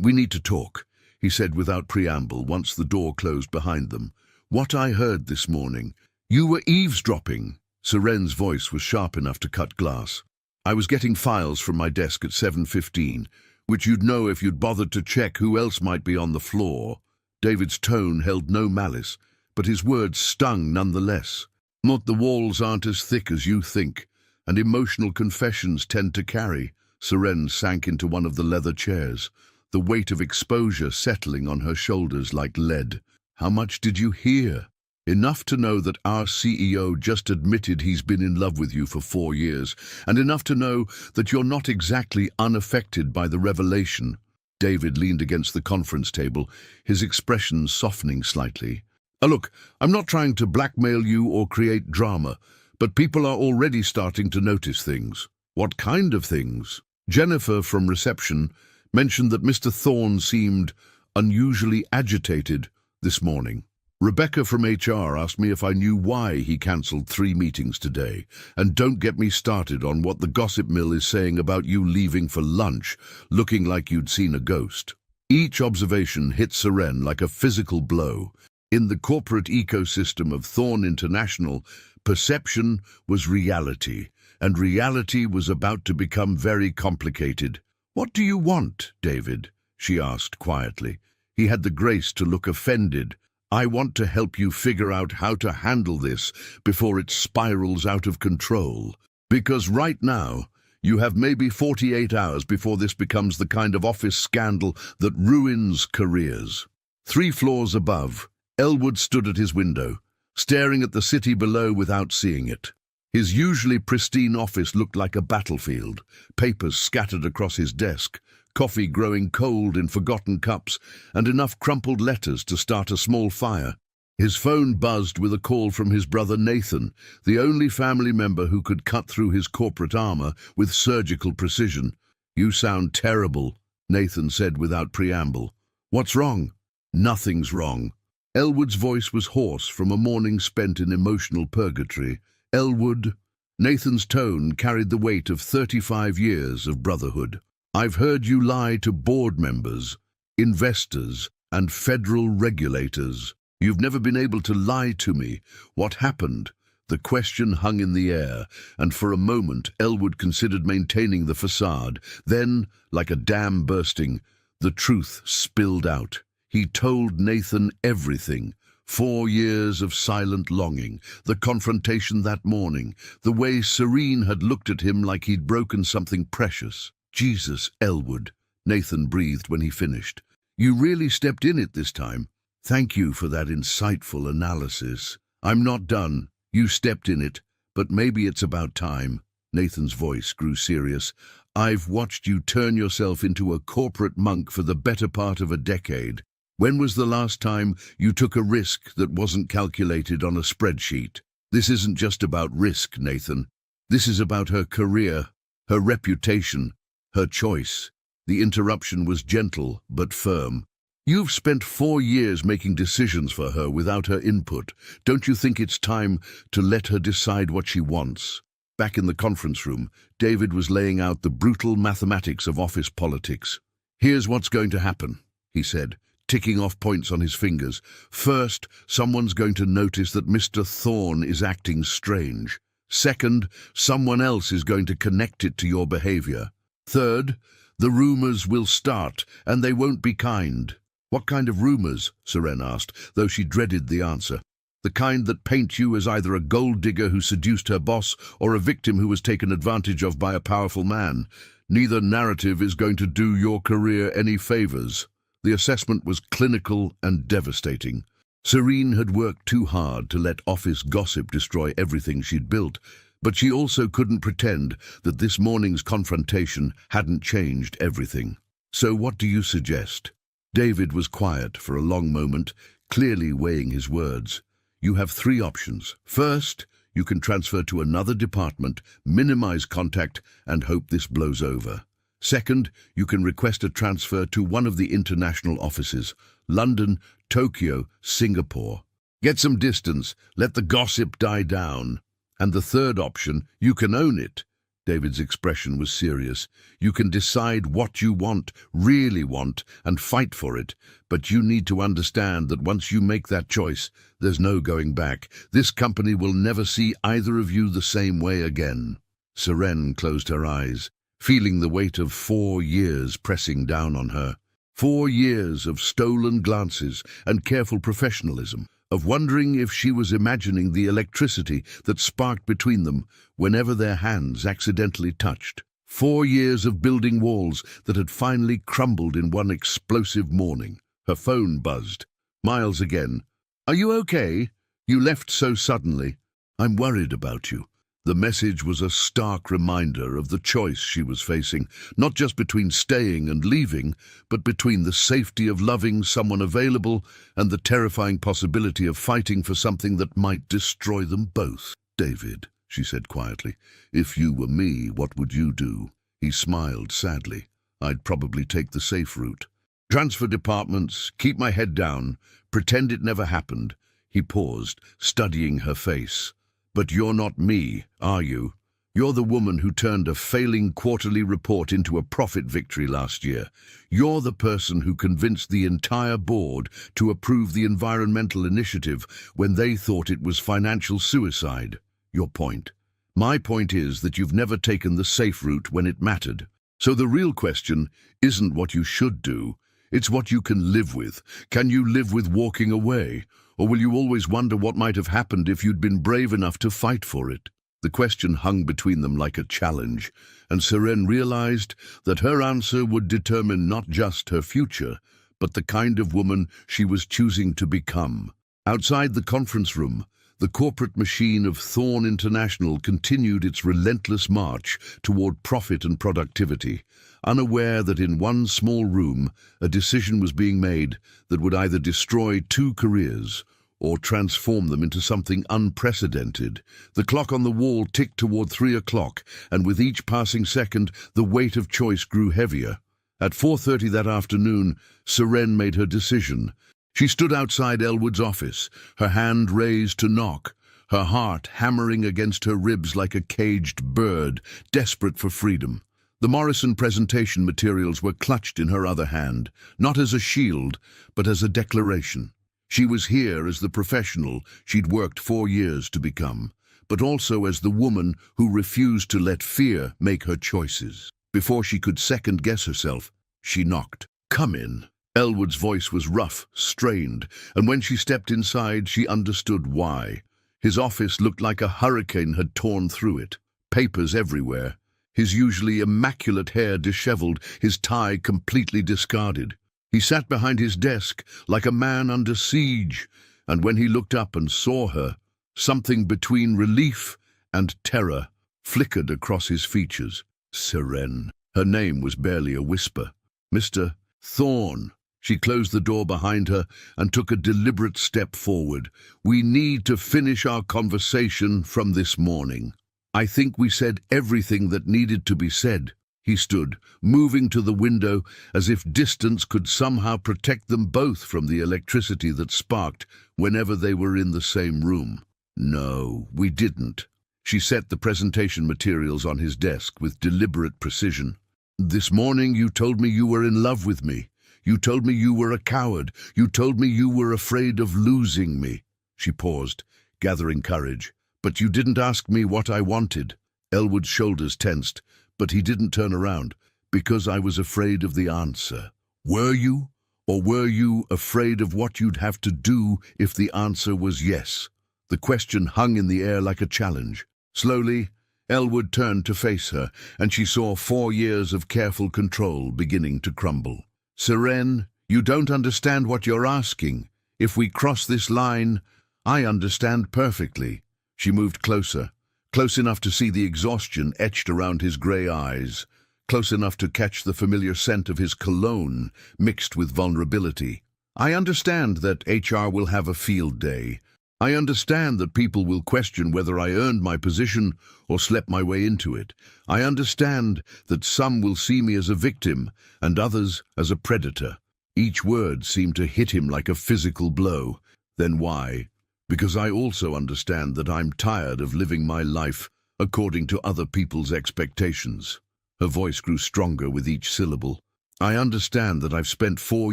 "We need to talk," he said without preamble once the door closed behind them. "What I heard this morning." "You were eavesdropping." Seren's voice was sharp enough to cut glass. "I was getting files from my desk at 7:15. Which you'd know if you'd bothered to check who else might be on the floor." David's tone held no malice, but his words stung nonetheless. "Not the walls aren't as thick as you think, and emotional confessions tend to carry." Seren sank into one of the leather chairs, the weight of exposure settling on her shoulders like lead. "How much did you hear?" "Enough to know that our CEO just admitted he's been in love with you for 4 years, and enough to know that you're not exactly unaffected by the revelation." David leaned against the conference table, his expression softening slightly. Look, I'm not trying to blackmail you or create drama, but people are already starting to notice things." "What kind of things?" Jennifer from reception mentioned that Mr. Thorne seemed unusually agitated this morning. Rebecca from HR asked me if I knew why he cancelled 3 meetings today. And don't get me started on what the gossip mill is saying about you leaving for lunch, looking like you'd seen a ghost. Each observation hit Seren like a physical blow. In the corporate ecosystem of Thorne International, perception was reality, and reality was about to become very complicated. "What do you want, David?" she asked quietly. He had the grace to look offended. "I want to help you figure out how to handle this before it spirals out of control. Because right now, you have maybe 48 hours before this becomes the kind of office scandal that ruins careers." 3 floors above, Elwood stood at his window, staring at the city below without seeing it. His usually pristine office looked like a battlefield, papers scattered across his desk, coffee growing cold in forgotten cups, and enough crumpled letters to start a small fire. His phone buzzed with a call from his brother Nathan, the only family member who could cut through his corporate armor with surgical precision. "You sound terrible," Nathan said without preamble. "What's wrong?" "Nothing's wrong." Elwood's voice was hoarse from a morning spent in emotional purgatory. "Elwood." Nathan's tone carried the weight of 35 years of brotherhood. "I've heard you lie to board members, investors, and federal regulators. You've never been able to lie to me. What happened?" The question hung in the air, and for a moment Elwood considered maintaining the facade. Then, like a dam bursting, the truth spilled out. He told Nathan everything. 4 years of silent longing, the confrontation that morning, the way Serene had looked at him like he'd broken something precious. "Jesus, Elwood," Nathan breathed when he finished. "You really stepped in it this time. Thank you for that insightful analysis. I'm not done. You stepped in it, but maybe it's about time." Nathan's voice grew serious. "I've watched you turn yourself into a corporate monk for the better part of a decade. When was the last time you took a risk that wasn't calculated on a spreadsheet? This isn't just about risk, Nathan. This is about her career, her reputation, her choice." The interruption was gentle but firm. "You've spent 4 years making decisions for her without her input. Don't you think it's time to let her decide what she wants?" Back in the conference room, David was laying out the brutal mathematics of office politics. "Here's what's going to happen," he said, ticking off points on his fingers. "First, someone's going to notice that Mr. Thorne is acting strange. Second, someone else is going to connect it to your behavior. Third, the rumors will start, and they won't be kind." "What kind of rumors?" Serene asked, though she dreaded the answer. "The kind that paint you as either a gold digger who seduced her boss or a victim who was taken advantage of by a powerful man. Neither narrative is going to do your career any favors." The assessment was clinical and devastating. Serene had worked too hard to let office gossip destroy everything she'd built, but she also couldn't pretend that this morning's confrontation hadn't changed everything. "So what do you suggest?" David was quiet for a long moment, clearly weighing his words. "You have 3 options. First, you can transfer to another department, minimize contact, and hope this blows over. Second, you can request a transfer to one of the international offices, London, Tokyo, Singapore. Get some distance, let the gossip die down. And the third option, you can own it." David's expression was serious. "You can decide what you want, really want, and fight for it. But you need to understand that once you make that choice, there's no going back. This company will never see either of you the same way again." Serene closed her eyes, feeling the weight of 4 years pressing down on her. 4 years of stolen glances and careful professionalism, of wondering if she was imagining the electricity that sparked between them whenever their hands accidentally touched. 4 years of building walls that had finally crumbled in one explosive morning. Her phone buzzed. Miles again. "Are you okay? You left so suddenly." "I'm worried about you." The message was a stark reminder of the choice she was facing, not just between staying and leaving, but between the safety of loving someone available and the terrifying possibility of fighting for something that might destroy them both. "David," she said quietly, "if you were me, what would you do?" He smiled sadly. "I'd probably take the safe route. Transfer departments, keep my head down, pretend it never happened." He paused, studying her face. "But you're not me, are you? You're the woman who turned a failing quarterly report into a profit victory last year. You're the person who convinced the entire board to approve the environmental initiative when they thought it was financial suicide. Your point. My point is that you've never taken the safe route when it mattered. So the real question isn't what you should do, it's what you can live with. Can you live with walking away? Or will you always wonder what might have happened if you'd been brave enough to fight for it? The question hung between them like a challenge, and Seren realized that her answer would determine not just her future, but the kind of woman she was choosing to become. Outside the conference room, the corporate machine of Thorn International continued its relentless march toward profit and productivity, unaware that in one small room a decision was being made that would either destroy two careers or transform them into something unprecedented. The clock on the wall ticked toward 3 o'clock, and with each passing second, the weight of choice grew heavier. At 4:30 that afternoon, Seren made her decision. She stood outside Elwood's office, her hand raised to knock, her heart hammering against her ribs like a caged bird, desperate for freedom. The Morrison presentation materials were clutched in her other hand, not as a shield, but as a declaration. She was here as the professional she'd worked 4 years to become, but also as the woman who refused to let fear make her choices. Before she could second-guess herself, she knocked. "Come in." Elwood's voice was rough, strained, and when she stepped inside, she understood why. His office looked like a hurricane had torn through it. Papers everywhere, his usually immaculate hair disheveled, his tie completely discarded. He sat behind his desk like a man under siege, and when he looked up and saw her, something between relief and terror flickered across his features. Seren. Her name was barely a whisper. "Mr. Thorn." She closed the door behind her and took a deliberate step forward. "We need to finish our conversation from this morning." "I think we said everything that needed to be said." He stood, moving to the window as if distance could somehow protect them both from the electricity that sparked whenever they were in the same room. "No, we didn't." She set the presentation materials on his desk with deliberate precision. "This morning you told me you were in love with me. You told me you were a coward. You told me you were afraid of losing me." She paused, gathering courage. "But you didn't ask me what I wanted." Elwood's shoulders tensed, but he didn't turn around. "Because I was afraid of the answer." "Were you? Or were you afraid of what you'd have to do if the answer was yes?" The question hung in the air like a challenge. Slowly, Elwood turned to face her, and she saw 4 years of careful control beginning to crumble. "Seren, you don't understand what you're asking. If we cross this line, I understand perfectly." She moved closer, close enough to see the exhaustion etched around his grey eyes, close enough to catch the familiar scent of his cologne mixed with vulnerability. "I understand that HR will have a field day. I understand that people will question whether I earned my position or slept my way into it. I understand that some will see me as a victim and others as a predator." Each word seemed to hit him like a physical blow. "Then why?" "Because I also understand that I'm tired of living my life according to other people's expectations." Her voice grew stronger with each syllable. "I understand that I've spent 4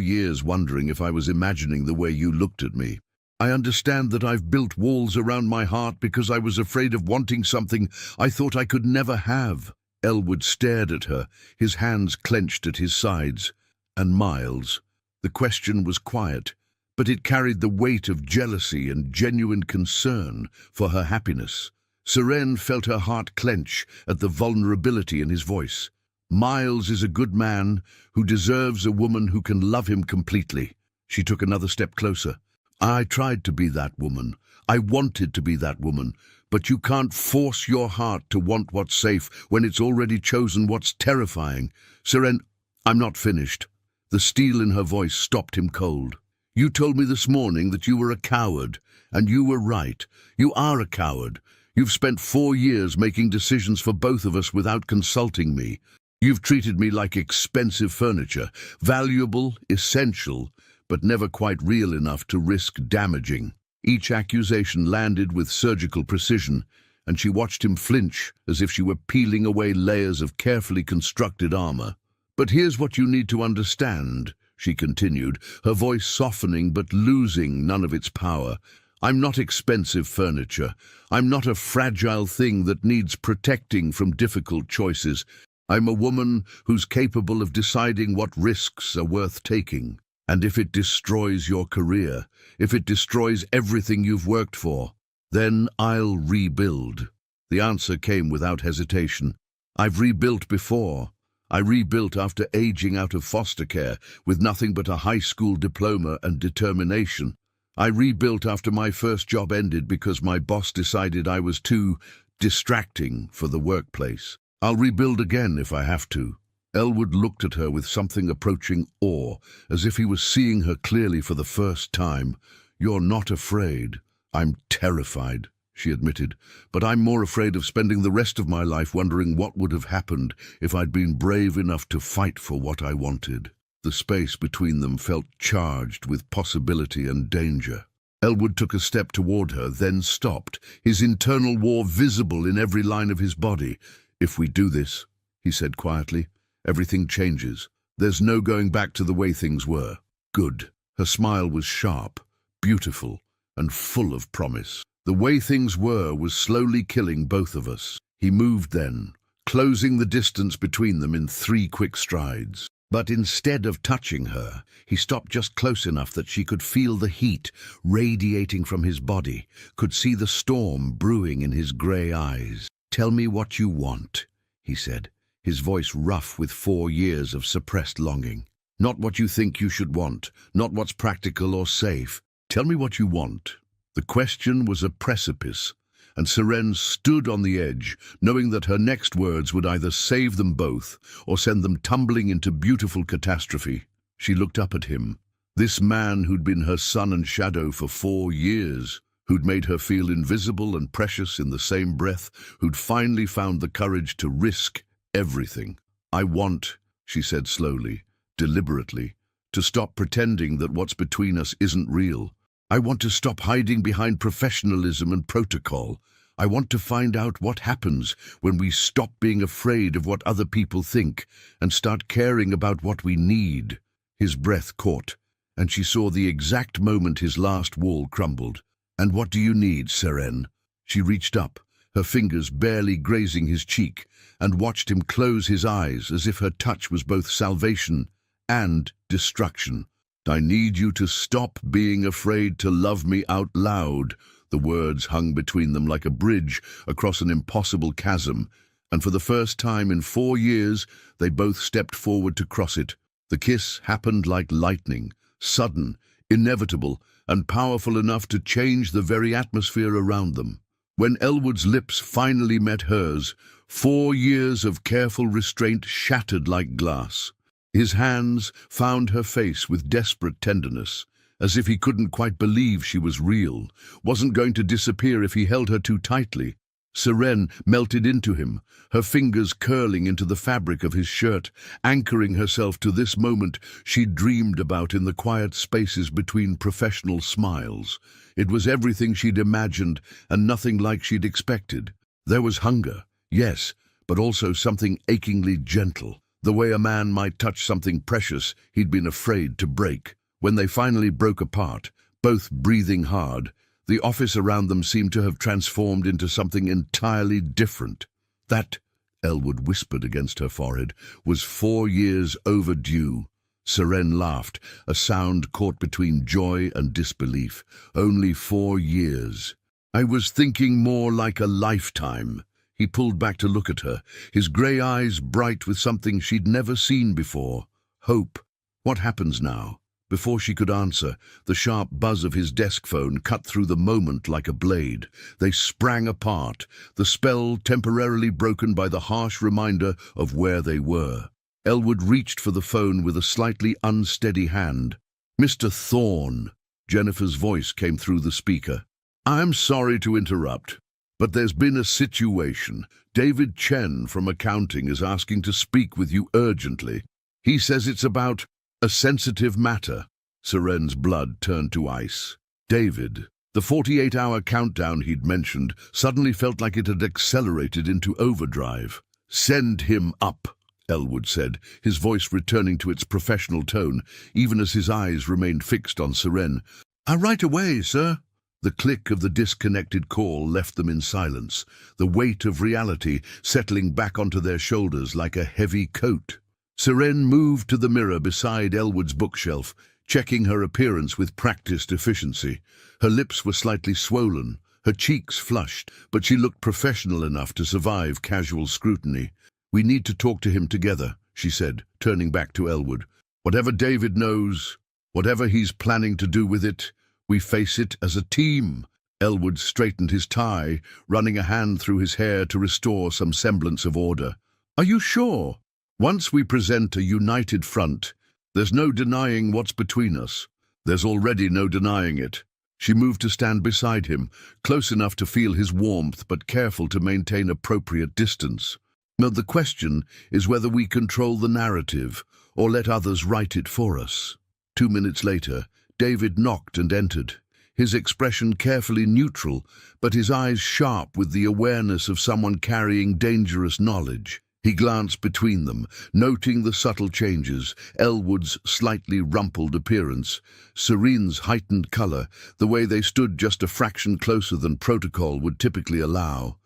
years wondering if I was imagining the way you looked at me. I understand that I've built walls around my heart because I was afraid of wanting something I thought I could never have." Elwood stared at her, his hands clenched at his sides. "And Miles?" The question was quiet, but it carried the weight of jealousy and genuine concern for her happiness. Seren felt her heart clench at the vulnerability in his voice. "Miles is a good man who deserves a woman who can love him completely." She took another step closer. "I tried to be that woman. I wanted to be that woman. But you can't force your heart to want what's safe when it's already chosen what's terrifying." "Seren, I'm not finished." The steel in her voice stopped him cold. "You told me this morning that you were a coward, and you were right. You are a coward. You've spent 4 years making decisions for both of us without consulting me. You've treated me like expensive furniture, valuable, essential, but never quite real enough to risk damaging." Each accusation landed with surgical precision, and she watched him flinch as if she were peeling away layers of carefully constructed armor. "But here's what you need to understand," she continued, her voice softening but losing none of its power. "I'm not expensive furniture. I'm not a fragile thing that needs protecting from difficult choices. I'm a woman who's capable of deciding what risks are worth taking. And if it destroys your career, if it destroys everything you've worked for, then I'll rebuild." The answer came without hesitation. "I've rebuilt before. I rebuilt after aging out of foster care with nothing but a high school diploma and determination. I rebuilt after my first job ended because my boss decided I was too distracting for the workplace. I'll rebuild again if I have to." Elwood looked at her with something approaching awe, as if he was seeing her clearly for the first time. "You're not afraid." "I'm terrified," she admitted, "but I'm more afraid of spending the rest of my life wondering what would have happened if I'd been brave enough to fight for what I wanted." The space between them felt charged with possibility and danger. Elwood took a step toward her, then stopped, his internal war visible in every line of his body. "If we do this," he said quietly, "everything changes. There's no going back to the way things were." "Good." Her smile was sharp, beautiful, and full of promise. "The way things were was slowly killing both of us." He moved then, closing the distance between them in 3 quick strides. But instead of touching her, he stopped just close enough that she could feel the heat radiating from his body, could see the storm brewing in his grey eyes. "Tell me what you want," he said, his voice rough with 4 years of suppressed longing. "Not what you think you should want, not what's practical or safe. Tell me what you want." The question was a precipice, and Seren stood on the edge, knowing that her next words would either save them both or send them tumbling into beautiful catastrophe. She looked up at him, this man who'd been her sun and shadow for 4 years, who'd made her feel invisible and precious in the same breath, who'd finally found the courage to risk everything. "I want," she said slowly, deliberately, "to stop pretending that what's between us isn't real. I want to stop hiding behind professionalism and protocol. I want to find out what happens when we stop being afraid of what other people think and start caring about what we need." His breath caught, and she saw the exact moment his last wall crumbled. "And what do you need, Seren?" She reached up, her fingers barely grazing his cheek, and watched him close his eyes as if her touch was both salvation and destruction. "I need you to stop being afraid to love me out loud." The words hung between them like a bridge across an impossible chasm, and for the first time in 4 years they both stepped forward to cross it. The kiss happened like lightning, sudden, inevitable, and powerful enough to change the very atmosphere around them. When Elwood's lips finally met hers, 4 years of careful restraint shattered like glass. His hands found her face with desperate tenderness, as if he couldn't quite believe she was real, wasn't going to disappear if he held her too tightly. Seren melted into him, her fingers curling into the fabric of his shirt, anchoring herself to this moment she'd dreamed about in the quiet spaces between professional smiles. It was everything she'd imagined and nothing like she'd expected. There was hunger, yes, but also something achingly gentle, the way a man might touch something precious he'd been afraid to break. When they finally broke apart, both breathing hard, the office around them seemed to have transformed into something entirely different. That, Elwood whispered against her forehead, was 4 years overdue. Seren laughed, a sound caught between joy and disbelief. "Only 4 years. I was thinking more like a lifetime." He pulled back to look at her, his grey eyes bright with something she'd never seen before. Hope. "What happens now?" Before she could answer, the sharp buzz of his desk phone cut through the moment like a blade. They sprang apart, the spell temporarily broken by the harsh reminder of where they were. Elwood reached for the phone with a slightly unsteady hand. "Mr. Thorne," Jennifer's voice came through the speaker. "I'm sorry to interrupt, but there's been a situation. David Chen from accounting is asking to speak with you urgently. He says it's about a sensitive matter." Seren's blood turned to ice. David, the 48-hour countdown he'd mentioned, suddenly felt like it had accelerated into overdrive. "Send him up," Elwood said, his voice returning to its professional tone, even as his eyes remained fixed on Seren. "Right away, sir." The click of the disconnected call left them in silence, the weight of reality settling back onto their shoulders like a heavy coat. Seren moved to the mirror beside Elwood's bookshelf, checking her appearance with practiced efficiency. Her lips were slightly swollen, her cheeks flushed, but she looked professional enough to survive casual scrutiny. "We need to talk to him together," she said, turning back to Elwood. "Whatever David knows, whatever he's planning to do with it, we face it as a team." Elwood straightened his tie, running a hand through his hair to restore some semblance of order. "Are you sure? Once we present a united front, there's no denying what's between us. There's already no denying it." She moved to stand beside him, close enough to feel his warmth but careful to maintain appropriate distance. "No, the question is whether we control the narrative or let others write it for us." 2 minutes later, David knocked and entered, his expression carefully neutral, but his eyes sharp with the awareness of someone carrying dangerous knowledge. He glanced between them, noting the subtle changes, Elwood's slightly rumpled appearance, Serene's heightened color, the way they stood just a fraction closer than protocol would typically allow.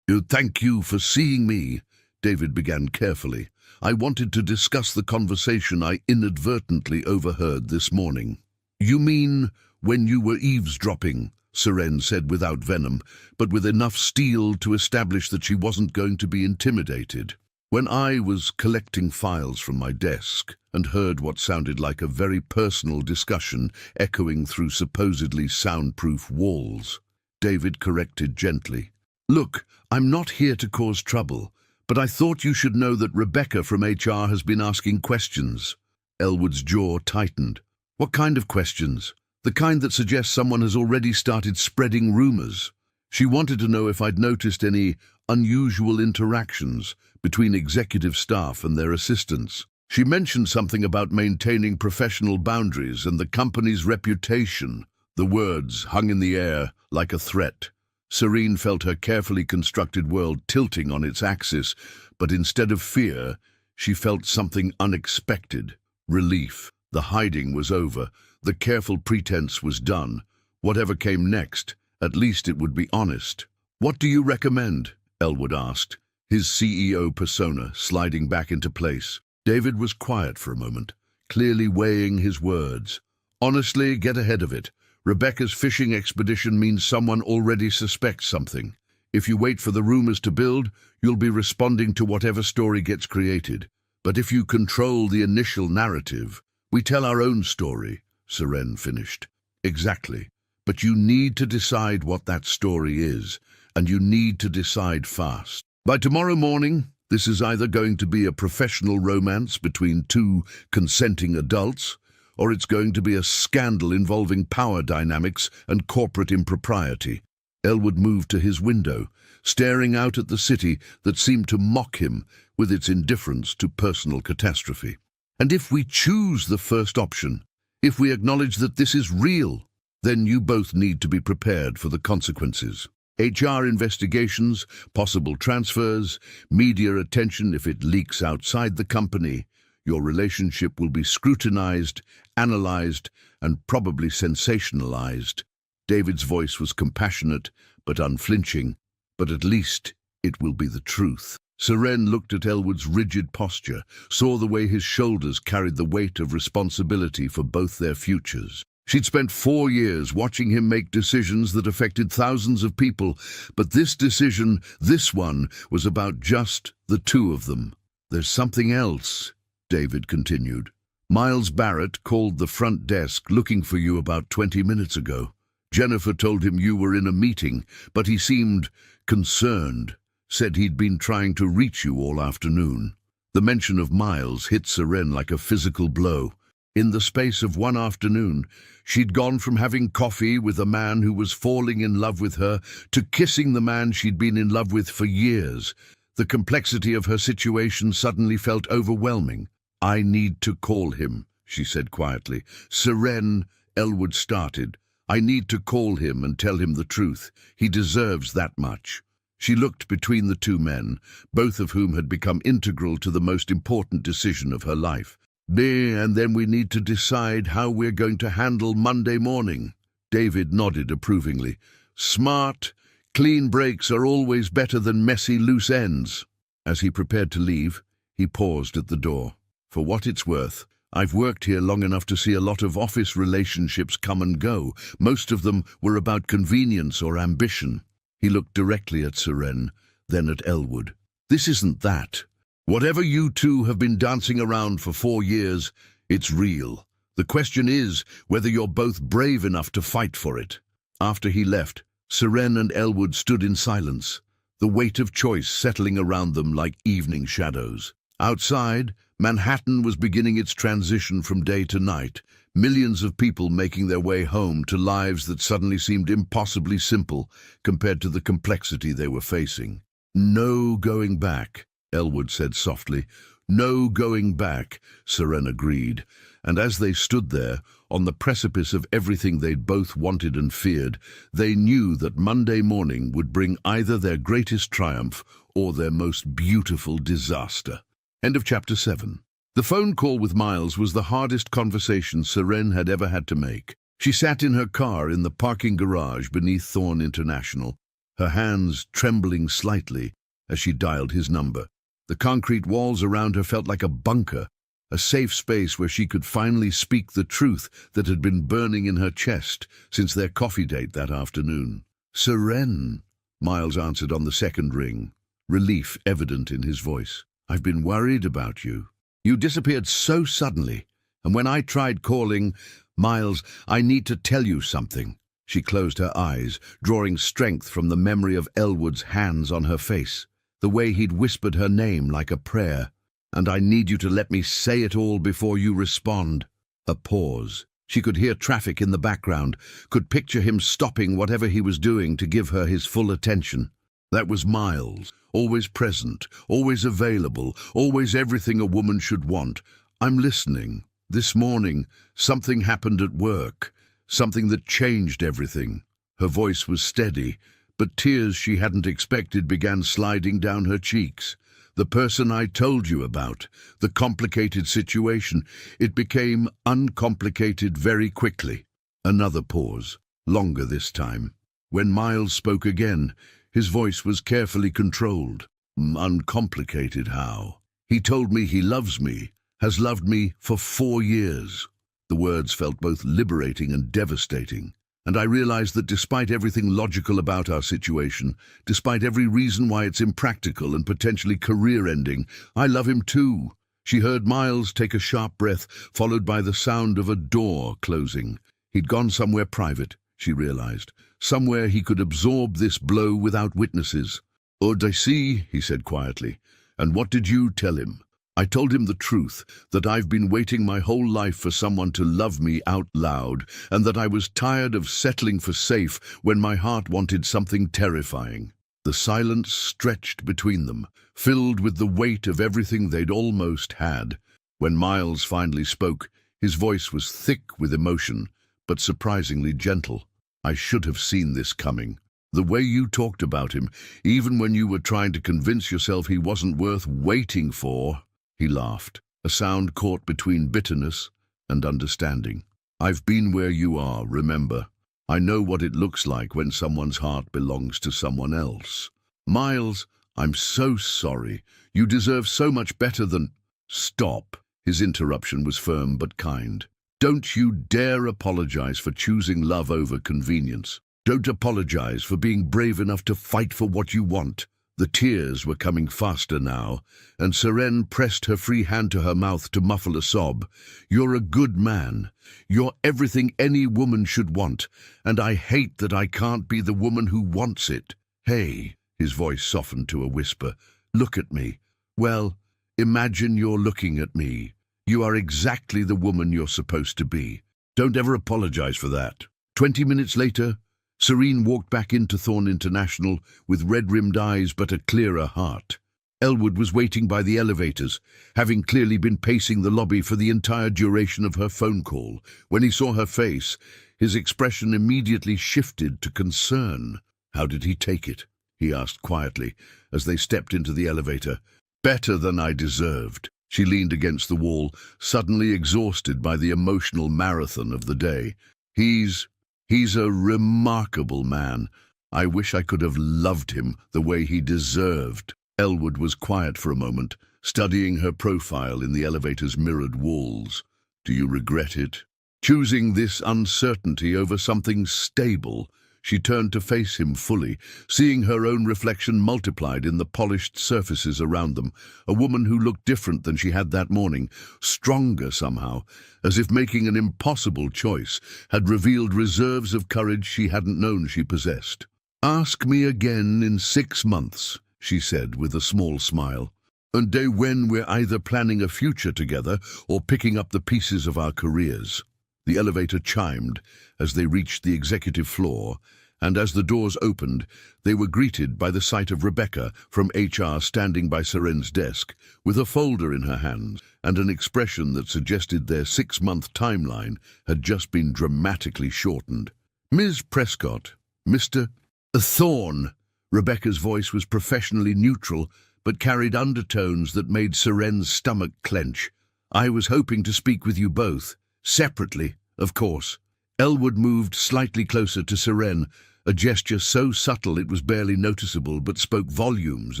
"Thank you for seeing me," David began carefully. "I wanted to discuss the conversation I inadvertently overheard this morning." "You mean when you were eavesdropping?" Seren said without venom, but with enough steel to establish that she wasn't going to be intimidated. "When I was collecting files from my desk and heard what sounded like a very personal discussion echoing through supposedly soundproof walls," David corrected gently. "Look, I'm not here to cause trouble, but I thought you should know that Rebecca from HR has been asking questions." Elwood's jaw tightened. "What kind of questions?" "The kind that suggests someone has already started spreading rumors. She wanted to know if I'd noticed any unusual interactions between executive staff and their assistants. She mentioned something about maintaining professional boundaries and the company's reputation." The words hung in the air like a threat. Serene felt her carefully constructed world tilting on its axis, but instead of fear, she felt something unexpected. Relief. The hiding was over. The careful pretense was done. Whatever came next, at least it would be honest. "What do you recommend?" Elwood asked, his CEO persona sliding back into place. David was quiet for a moment, clearly weighing his words. "Honestly, get ahead of it. Rebecca's fishing expedition means someone already suspects something. If you wait for the rumors to build, you'll be responding to whatever story gets created. But if you control the initial narrative, we tell our own story," Seren finished. "Exactly. But you need to decide what that story is, and you need to decide fast. By tomorrow morning, this is either going to be a professional romance between two consenting adults, or it's going to be a scandal involving power dynamics and corporate impropriety." Elwood moved to his window, staring out at the city that seemed to mock him with its indifference to personal catastrophe. "And if we choose the first option, if we acknowledge that this is real, then you both need to be prepared for the consequences. HR investigations, possible transfers, media attention if it leaks outside the company. Your relationship will be scrutinized, analyzed, and probably sensationalized." David's voice was compassionate but unflinching, "but at least it will be the truth." Seren looked at Elwood's rigid posture, saw the way his shoulders carried the weight of responsibility for both their futures. She'd spent 4 years watching him make decisions that affected thousands of people, but this decision, this one, was about just the two of them. "There's something else," David continued. "Miles Barrett called the front desk looking for you about 20 minutes ago. Jennifer told him you were in a meeting, but he seemed concerned, said he'd been trying to reach you all afternoon." The mention of Miles hit Seren like a physical blow. In the space of one afternoon, she'd gone from having coffee with a man who was falling in love with her to kissing the man she'd been in love with for years. The complexity of her situation suddenly felt overwhelming. "I need to call him," she said quietly. "Seren," Elwood started. "I need to call him and tell him the truth. He deserves that much." She looked between the two men, both of whom had become integral to the most important decision of her life. "And then we need to decide how we're going to handle Monday morning." David nodded approvingly. Smart, clean breaks are always better than messy loose ends. As he prepared to leave, he paused at the door. For what it's worth, I've worked here long enough to see a lot of office relationships come and go. Most of them were about convenience or ambition. He looked directly at Seren, then at Elwood. This isn't that. Whatever you two have been dancing around for 4 years, it's real. The question is whether you're both brave enough to fight for it. After he left, Seren and Elwood stood in silence, the weight of choice settling around them like evening shadows. Outside, Manhattan was beginning its transition from day to night, millions of people making their way home to lives that suddenly seemed impossibly simple compared to the complexity they were facing. No going back, Elwood said softly. No going back, Seren agreed. And as they stood there, on the precipice of everything they'd both wanted and feared, they knew that Monday morning would bring either their greatest triumph or their most beautiful disaster. End of chapter 7. The phone call with Miles was the hardest conversation Seren had ever had to make. She sat in her car in the parking garage beneath Thorn International, her hands trembling slightly as she dialed his number. The concrete walls around her felt like a bunker, a safe space where she could finally speak the truth that had been burning in her chest since their coffee date that afternoon. Seren, Miles answered on the second ring, relief evident in his voice. I've been worried about you. You disappeared so suddenly, and when I tried calling, Miles, I need to tell you something. She closed her eyes, drawing strength from the memory of Elwood's hands on her face, the way he'd whispered her name like a prayer. And I need you to let me say it all before you respond. A pause. She could hear traffic in the background, could picture him stopping whatever he was doing to give her his full attention. That was Miles, always present, always available, always everything a woman should want. I'm listening. This morning, something happened at work, something that changed everything. Her voice was steady, but tears she hadn't expected began sliding down her cheeks. The person I told you about, the complicated situation, it became uncomplicated very quickly. Another pause, longer this time. When Miles spoke again, his voice was carefully controlled. Uncomplicated how? He told me he loves me, has loved me for 4 years. The words felt both liberating and devastating. And I realized that despite everything logical about our situation, despite every reason why it's impractical and potentially career-ending, I love him too. She heard Miles take a sharp breath, followed by the sound of a door closing. He'd gone somewhere private, she realized, somewhere he could absorb this blow without witnesses. I see, he said quietly. And what did you tell him? I told him the truth, that I've been waiting my whole life for someone to love me out loud, and that I was tired of settling for safe when my heart wanted something terrifying. The silence stretched between them, filled with the weight of everything they'd almost had. When Miles finally spoke, his voice was thick with emotion, but surprisingly gentle. I should have seen this coming. The way you talked about him, even when you were trying to convince yourself he wasn't worth waiting for. He laughed, a sound caught between bitterness and understanding. I've been where you are, remember. I know what it looks like when someone's heart belongs to someone else. Miles, I'm so sorry. You deserve so much better than— Stop. His interruption was firm but kind. Don't you dare apologize for choosing love over convenience. Don't apologize for being brave enough to fight for what you want. The tears were coming faster now, and Seren pressed her free hand to her mouth to muffle a sob. You're a good man. You're everything any woman should want, and I hate that I can't be the woman who wants it. Hey, his voice softened to a whisper. Look at me. Well, imagine you're looking at me. You are exactly the woman you're supposed to be. Don't ever apologize for that. 20 minutes later, Serene walked back into Thorn International with red-rimmed eyes but a clearer heart. Elwood was waiting by the elevators, having clearly been pacing the lobby for the entire duration of her phone call. When he saw her face, his expression immediately shifted to concern. How did he take it? He asked quietly as they stepped into the elevator. Better than I deserved. She leaned against the wall, suddenly exhausted by the emotional marathon of the day. He's He's a remarkable man. I wish I could have loved him the way he deserved. Elwood was quiet for a moment, studying her profile in the elevator's mirrored walls. Do you regret it? Choosing this uncertainty over something stable, she turned to face him fully, seeing her own reflection multiplied in the polished surfaces around them, a woman who looked different than she had that morning, stronger somehow, as if making an impossible choice had revealed reserves of courage she hadn't known she possessed. "Ask me again in 6 months," she said with a small smile. "A day when we're either planning a future together or picking up the pieces of our careers." The elevator chimed as they reached the executive floor, and as the doors opened, they were greeted by the sight of Rebecca from HR standing by Seren's desk, with a folder in her hands and an expression that suggested their 6-month timeline had just been dramatically shortened. "Ms. Prescott, Mr. Thorne." Rebecca's voice was professionally neutral, but carried undertones that made Seren's stomach clench. "I was hoping to speak with you both. Separately, of course." Elwood moved slightly closer to Seren, a gesture so subtle it was barely noticeable but spoke volumes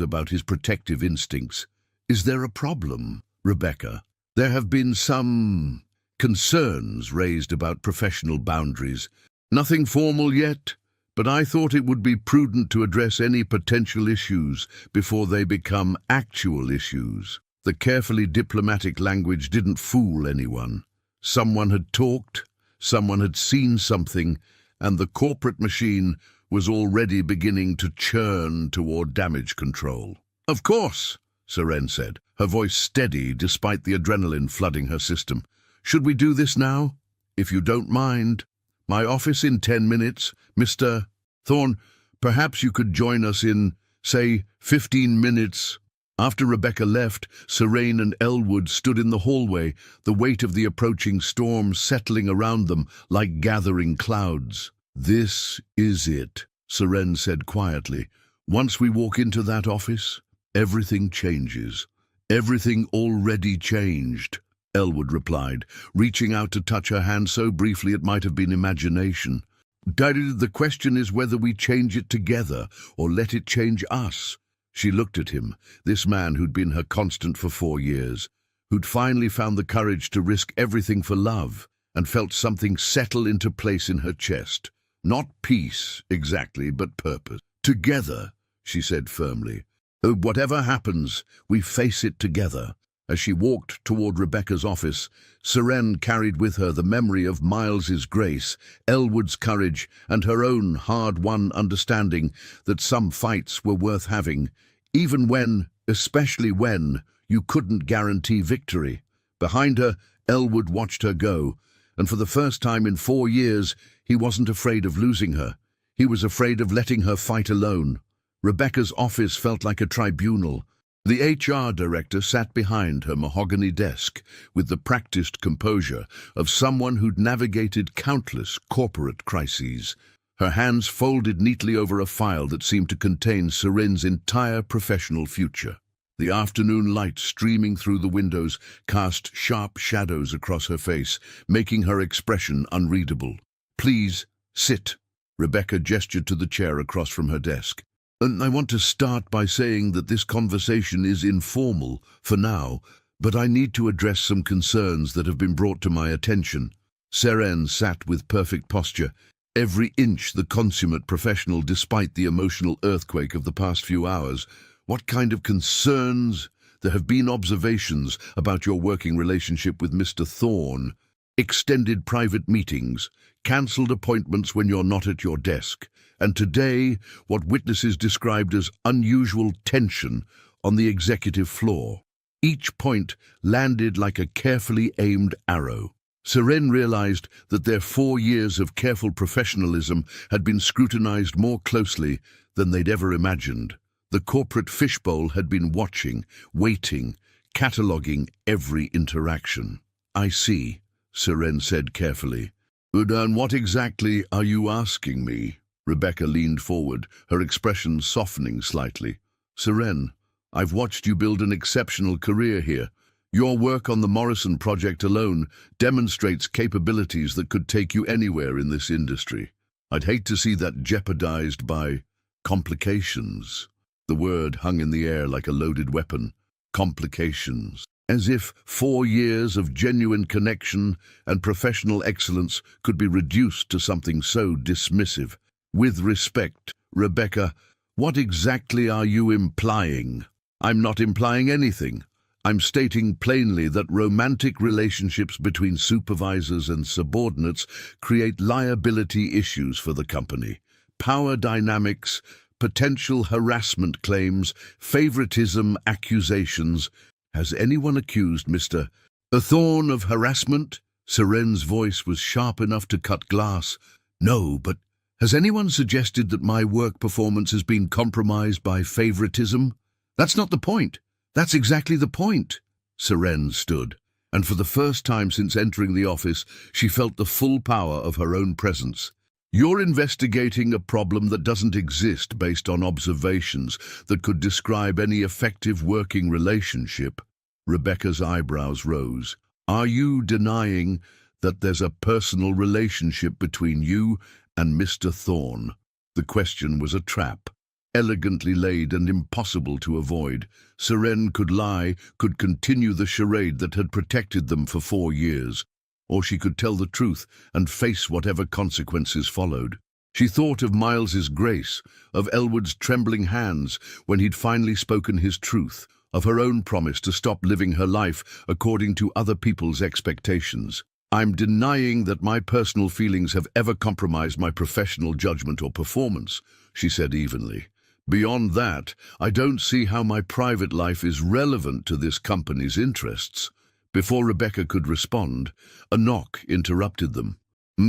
about his protective instincts. "Is there a problem, Rebecca? There have been some concerns raised about professional boundaries. Nothing formal yet, but I thought it would be prudent to address any potential issues before they become actual issues." The carefully diplomatic language didn't fool anyone. Someone had talked, someone had seen something, and the corporate machine was already beginning to churn toward damage control. "Of course," Seren said, her voice steady despite the adrenaline flooding her system. "Should we do this now? If you don't mind. My office in 10 minutes. Mr. Thorne, perhaps you could join us in, say, 15 minutes. After Rebecca left, Seren and Elwood stood in the hallway, the weight of the approaching storm settling around them like gathering clouds. "This is it," Seren said quietly. "Once we walk into that office, everything changes. Everything already changed," Elwood replied, reaching out to touch her hand so briefly it might have been imagination. "The question is whether we change it together or let it change us." She looked at him, this man who'd been her constant for 4 years, who'd finally found the courage to risk everything for love, and felt something settle into place in her chest. Not peace, exactly, but purpose. "Together," she said firmly. "Whatever happens, we face it together." As she walked toward Rebecca's office, Seren carried with her the memory of Miles's grace, Elwood's courage, and her own hard-won understanding that some fights were worth having, even when, especially when, you couldn't guarantee victory. Behind her, Elwood watched her go, and for the first time in 4 years, he wasn't afraid of losing her. He was afraid of letting her fight alone. Rebecca's office felt like a tribunal. The HR director sat behind her mahogany desk with the practiced composure of someone who'd navigated countless corporate crises, her hands folded neatly over a file that seemed to contain Seren's entire professional future. The afternoon light streaming through the windows cast sharp shadows across her face, making her expression unreadable. "Please, sit." Rebecca gestured to the chair across from her desk. "And I want to start by saying that this conversation is informal for now, but I need to address some concerns that have been brought to my attention." Seren sat with perfect posture, every inch the consummate professional despite the emotional earthquake of the past few hours. "What kind of concerns?" "There have been observations about your working relationship with Mr. Thorne. Extended private meetings, cancelled appointments when you're not at your desk, and today, what witnesses described as unusual tension on the executive floor." Each point landed like a carefully aimed arrow. Seren realized that their 4 years of careful professionalism had been scrutinized more closely than they'd ever imagined. The corporate fishbowl had been watching, waiting, cataloging every interaction. "I see," Seren said carefully. "And what exactly are you asking me?" Rebecca leaned forward, her expression softening slightly. "Seren, I've watched you build an exceptional career here. Your work on the Morrison project alone demonstrates capabilities that could take you anywhere in this industry. I'd hate to see that jeopardized by complications. The word hung in the air like a loaded weapon. Complications. As if 4 years of genuine connection and professional excellence could be reduced to something so dismissive. With respect, Rebecca, what exactly are you implying? I'm not implying anything. I'm stating plainly that romantic relationships between supervisors and subordinates create liability issues for the company. Power dynamics, potential harassment claims, favoritism accusations. Has anyone accused Mr. Thorne of harassment? Seren's voice was sharp enough to cut glass. No, but has anyone suggested that my work performance has been compromised by favoritism? That's not the point. That's exactly the point. Seren stood, and for the first time since entering the office, she felt the full power of her own presence. You're investigating a problem that doesn't exist based on observations that could describe any effective working relationship. Rebecca's eyebrows rose. Are you denying that there's a personal relationship between you and Mr. Thorne? The question was a trap, elegantly laid and impossible to avoid. Seren could lie, could continue the charade that had protected them for 4 years. Or she could tell the truth and face whatever consequences followed. She thought of Miles's grace, of Elwood's trembling hands when he'd finally spoken his truth, of her own promise to stop living her life according to other people's expectations. I'm denying that my personal feelings have ever compromised my professional judgment or performance, she said evenly. Beyond that, I don't see how my private life is relevant to this company's interests. Before Rebecca could respond, a knock interrupted them.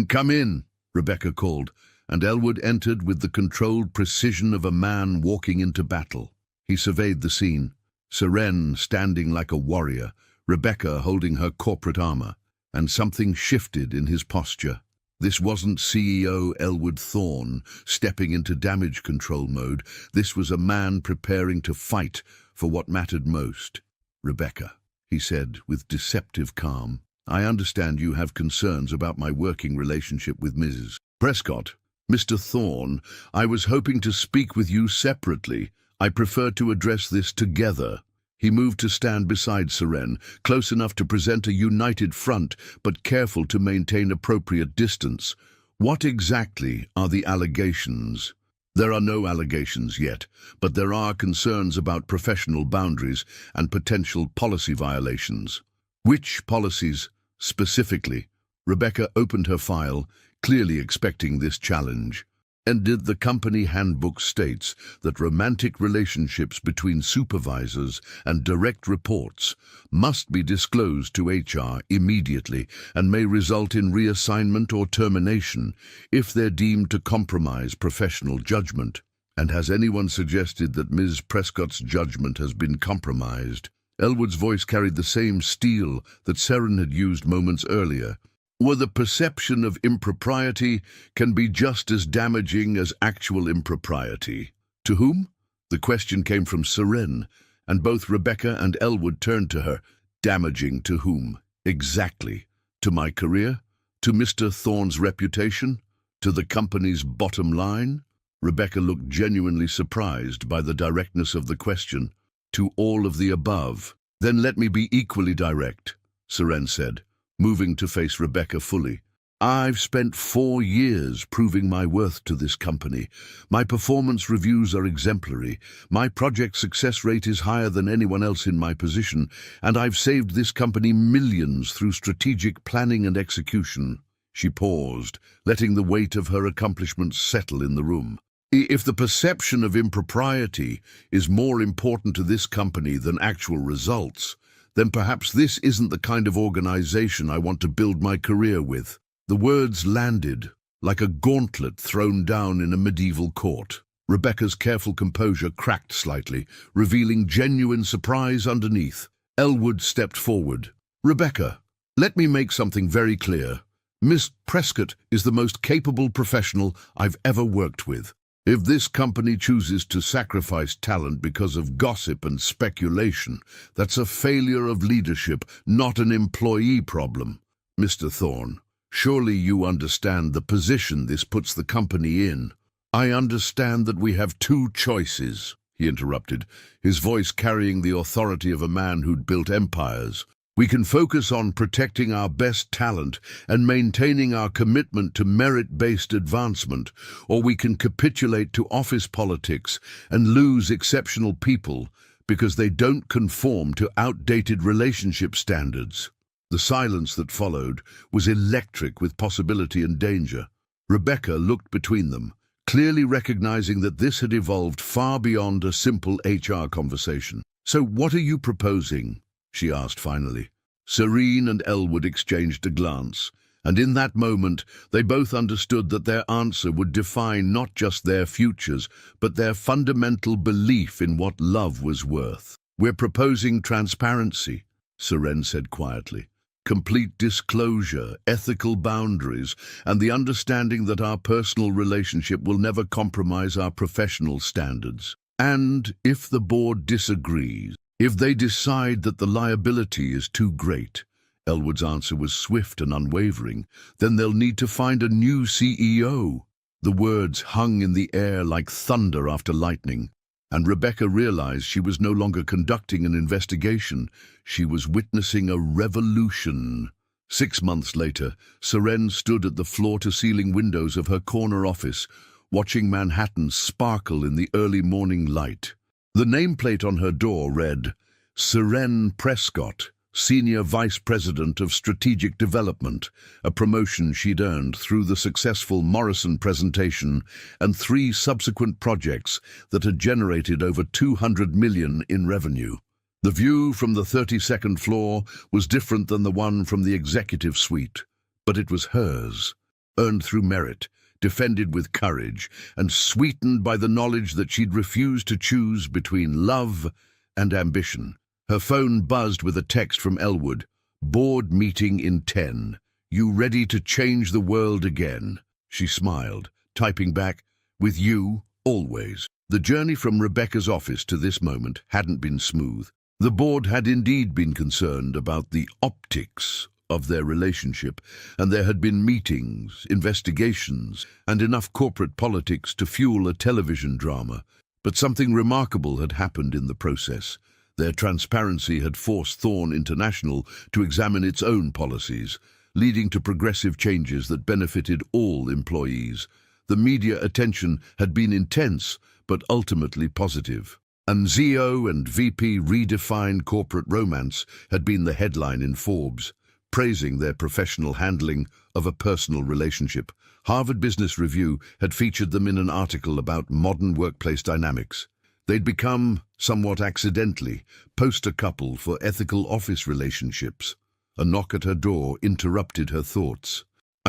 Come in, Rebecca called, and Elwood entered with the controlled precision of a man walking into battle. He surveyed the scene, Seren standing like a warrior, Rebecca holding her corporate armor, and something shifted in his posture. This wasn't CEO Elwood Thorne stepping into damage control mode. This was a man preparing to fight for what mattered most. Rebecca, he said with deceptive calm, I understand you have concerns about my working relationship with Mrs. Prescott. Mr. Thorne, I was hoping to speak with you separately. I prefer to address this together. He moved to stand beside Seren, close enough to present a united front, but careful to maintain appropriate distance. What exactly are the allegations? There are no allegations yet, but there are concerns about professional boundaries and potential policy violations. Which policies, specifically? Rebecca opened her file, clearly expecting this challenge. And did the company handbook states that romantic relationships between supervisors and direct reports must be disclosed to HR immediately and may result in reassignment or termination if they're deemed to compromise professional judgment? And has anyone suggested that Ms. Prescott's judgment has been compromised? Elwood's voice carried the same steel that Seren had used moments earlier. Where the perception of impropriety can be just as damaging as actual impropriety. To whom? The question came from Seren, and both Rebecca and Elwood turned to her. Damaging to whom? Exactly. To my career? To Mr. Thorne's reputation? To the company's bottom line? Rebecca looked genuinely surprised by the directness of the question. To all of the above. Then let me be equally direct, Seren said, moving to face Rebecca fully. I've spent 4 years proving my worth to this company. My performance reviews are exemplary. My project success rate is higher than anyone else in my position, and I've saved this company millions through strategic planning and execution. She paused, letting the weight of her accomplishments settle in the room. If the perception of impropriety is more important to this company than actual results, then perhaps this isn't the kind of organization I want to build my career with. The words landed like a gauntlet thrown down in a medieval court. Rebecca's careful composure cracked slightly, revealing genuine surprise underneath. Elwood stepped forward. Rebecca, let me make something very clear. Miss Prescott is the most capable professional I've ever worked with. If this company chooses to sacrifice talent because of gossip and speculation, that's a failure of leadership, not an employee problem. Mr. Thorne, Surely you understand the position this puts the company in. I understand that we have two choices, he interrupted, his voice carrying the authority of a man who'd built empires. We can focus on protecting our best talent and maintaining our commitment to merit-based advancement, or we can capitulate to office politics and lose exceptional people because they don't conform to outdated relationship standards. The silence that followed was electric with possibility and danger. Rebecca looked between them, clearly recognizing that this had evolved far beyond a simple HR conversation. "So what are you proposing?" she asked finally. Serene and Elwood exchanged a glance, and in that moment they both understood that their answer would define not just their futures, but their fundamental belief in what love was worth. "We're proposing transparency," Seren said quietly. "Complete disclosure, ethical boundaries, and the understanding that our personal relationship will never compromise our professional standards. And if the board disagrees, if they decide that the liability is too great," Elwood's answer was swift and unwavering, "then they'll need to find a new CEO." The words hung in the air like thunder after lightning, and Rebecca realized she was no longer conducting an investigation, she was witnessing a revolution. 6 months later, Seren stood at the floor-to-ceiling windows of her corner office, watching Manhattan sparkle in the early morning light. The nameplate on her door read, "Seren Prescott, Senior Vice President of Strategic Development," a promotion she'd earned through the successful Morrison presentation and 3 subsequent projects that had generated over $200 million in revenue. The view from the 32nd floor was different than the one from the executive suite, but it was hers, earned through merit, defended with courage, and sweetened by the knowledge that she'd refused to choose between love and ambition. Her phone buzzed with a text from Elwood. "Board meeting in 10. You ready to change the world again?" She smiled, typing back, "With you, always." The journey from Rebecca's office to this moment hadn't been smooth. The board had indeed been concerned about the optics of their relationship, and there had been meetings, investigations, and enough corporate politics to fuel a television drama. But something remarkable had happened in the process. Their transparency had forced Thorne International to examine its own policies, leading to progressive changes that benefited all employees. The media attention had been intense, but ultimately positive. And CEO and VP redefined corporate romance had been the headline in Forbes, praising their professional handling of a personal relationship. Harvard Business Review had featured them in an article about modern workplace dynamics. They'd become, somewhat accidentally, poster couple for ethical office relationships. A knock at her door interrupted her thoughts.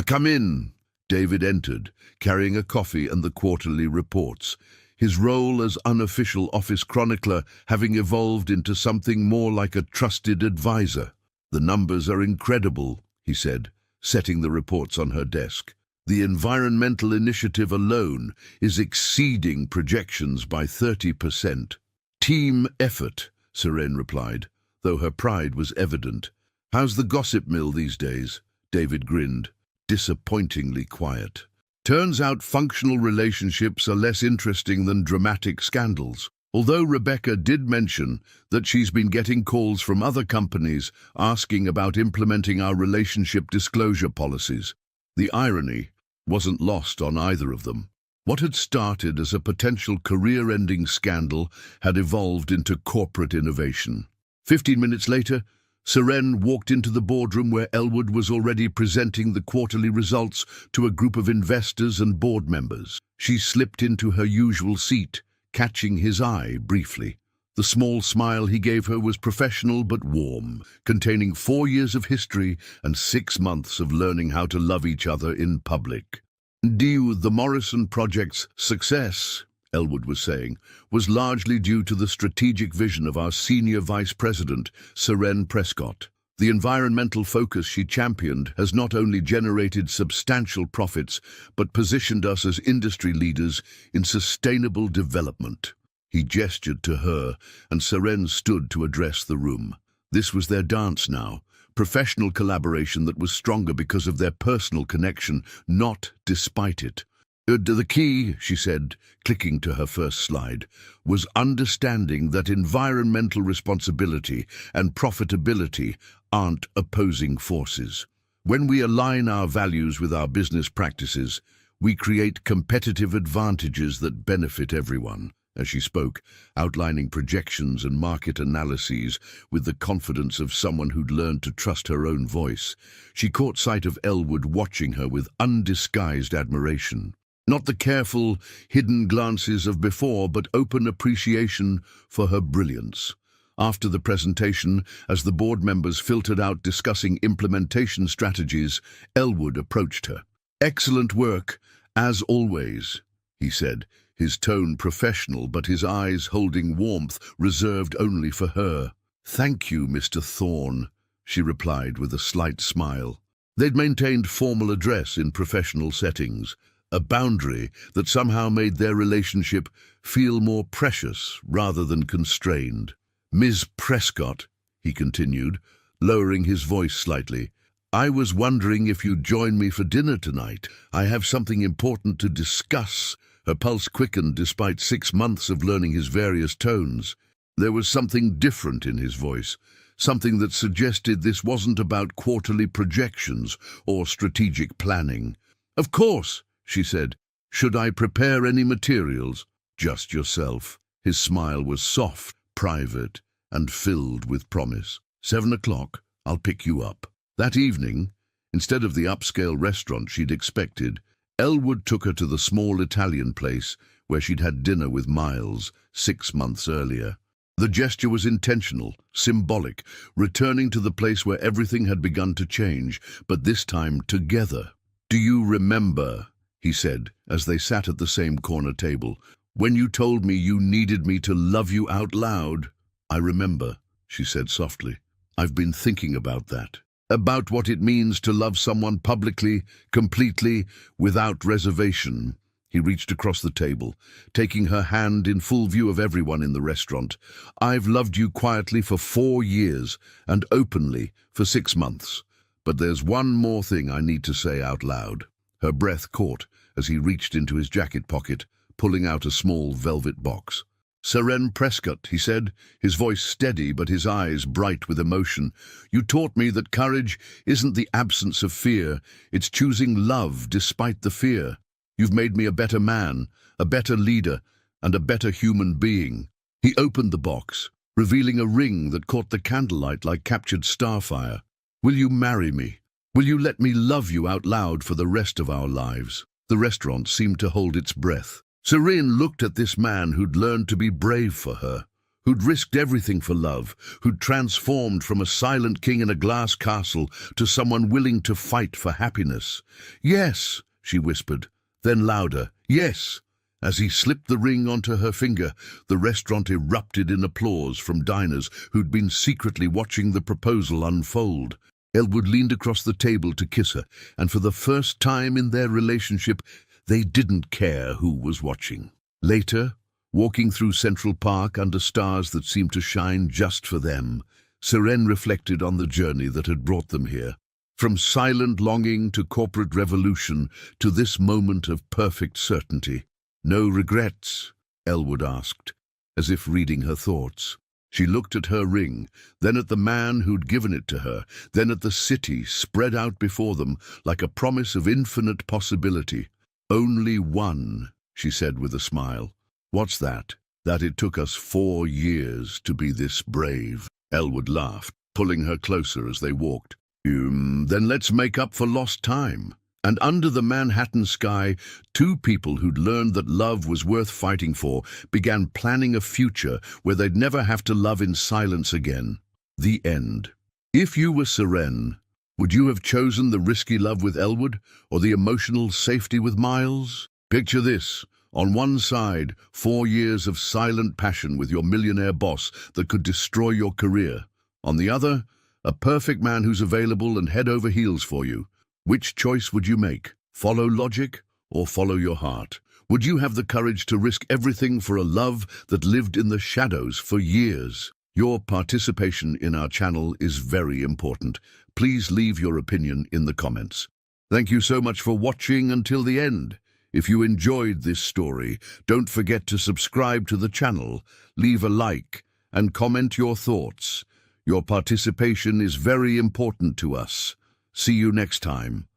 "Come in." David entered, carrying a coffee and the quarterly reports, his role as unofficial office chronicler having evolved into something more like a trusted advisor. "The numbers are incredible," he said, setting the reports on her desk. "The environmental initiative alone is exceeding projections by 30%. "Team effort," Seren replied, though her pride was evident. "How's the gossip mill these days?" David grinned, disappointingly quiet. "Turns out functional relationships are less interesting than dramatic scandals." Although Rebecca did mention that she's been getting calls from other companies asking about implementing our relationship disclosure policies, the irony wasn't lost on either of them. What had started as a potential career-ending scandal had evolved into corporate innovation. 15 minutes later, Seren walked into the boardroom where Elwood was already presenting the quarterly results to a group of investors and board members. She slipped into her usual seat, catching his eye briefly. The small smile he gave her was professional but warm, containing 4 years of history and 6 months of learning how to love each other in public. The Morrison project's success, Elwood was saying, was largely due to the strategic vision of our senior vice president, Seren Prescott. The environmental focus she championed has not only generated substantial profits, but positioned us as industry leaders in sustainable development. He gestured to her, and Seren stood to address the room. This was their dance now, professional collaboration that was stronger because of their personal connection, not despite it. The key, she said, clicking to her first slide, was understanding that environmental responsibility and profitability aren't opposing forces. When we align our values with our business practices, we create competitive advantages that benefit everyone. As she spoke, outlining projections and market analyses with the confidence of someone who'd learned to trust her own voice, she caught sight of Elwood watching her with undisguised admiration. Not the careful, hidden glances of before, but open appreciation for her brilliance. After the presentation, as the board members filtered out discussing implementation strategies, Elwood approached her. "Excellent work, as always," he said, his tone professional but his eyes holding warmth reserved only for her. "Thank you, Mr. Thorne," she replied with a slight smile. They'd maintained formal address in professional settings, a boundary that somehow made their relationship feel more precious rather than constrained. "Ms. Prescott," he continued, lowering his voice slightly, "I was wondering if you'd join me for dinner tonight. I have something important to discuss." Her pulse quickened despite 6 months of learning his various tones. There was something different in his voice, something that suggested this wasn't about quarterly projections or strategic planning. "Of course," she said. "Should I prepare any materials?" "Just yourself." His smile was soft, private, and filled with promise. 7 o'clock, I'll pick you up." That evening, instead of the upscale restaurant she'd expected, Elwood took her to the small Italian place where she'd had dinner with Miles 6 months earlier. The gesture was intentional, symbolic, returning to the place where everything had begun to change, but this time together. "Do you remember," he said, as they sat at the same corner table, "when you told me you needed me to love you out loud?" "I remember," she said softly. "I've been thinking about that. About what it means to love someone publicly, completely, without reservation." He reached across the table, taking her hand in full view of everyone in the restaurant. "I've loved you quietly for 4 years, and openly for 6 months. But there's one more thing I need to say out loud." Her breath caught as he reached into his jacket pocket, pulling out a small velvet box. "Seren Prescott," he said, his voice steady but his eyes bright with emotion. "You taught me that courage isn't the absence of fear, it's choosing love despite the fear. You've made me a better man, a better leader, and a better human being." He opened the box, revealing a ring that caught the candlelight like captured starfire. "Will you marry me? Will you let me love you out loud for the rest of our lives?" The restaurant seemed to hold its breath. Serene looked at this man who'd learned to be brave for her, who'd risked everything for love, who'd transformed from a silent king in a glass castle to someone willing to fight for happiness. "Yes," she whispered, then louder, "Yes." As he slipped the ring onto her finger, the restaurant erupted in applause from diners who'd been secretly watching the proposal unfold. Elwood leaned across the table to kiss her, and for the first time in their relationship, they didn't care who was watching. Later, walking through Central Park under stars that seemed to shine just for them, Seren reflected on the journey that had brought them here. From silent longing to corporate revolution to this moment of perfect certainty. "No regrets?" Elwood asked, as if reading her thoughts. She looked at her ring, then at the man who'd given it to her, then at the city spread out before them like a promise of infinite possibility. "Only one," she said with a smile. "What's that?" "That it took us 4 years to be this brave." Elwood laughed, pulling her closer as they walked. Then let's make up for lost time." And under the Manhattan sky, 2 people who'd learned that love was worth fighting for began planning a future where they'd never have to love in silence again. The end. If you were Seren, would you have chosen the risky love with Elwood or the emotional safety with Miles? Picture this. On one side, 4 years of silent passion with your millionaire boss that could destroy your career. On the other, a perfect man who's available and head over heels for you. Which choice would you make? Follow logic or follow your heart? Would you have the courage to risk everything for a love that lived in the shadows for years? Your participation in our channel is very important. Please leave your opinion in the comments. Thank you so much for watching until the end. If you enjoyed this story, don't forget to subscribe to the channel, leave a like, and comment your thoughts. Your participation is very important to us. See you next time.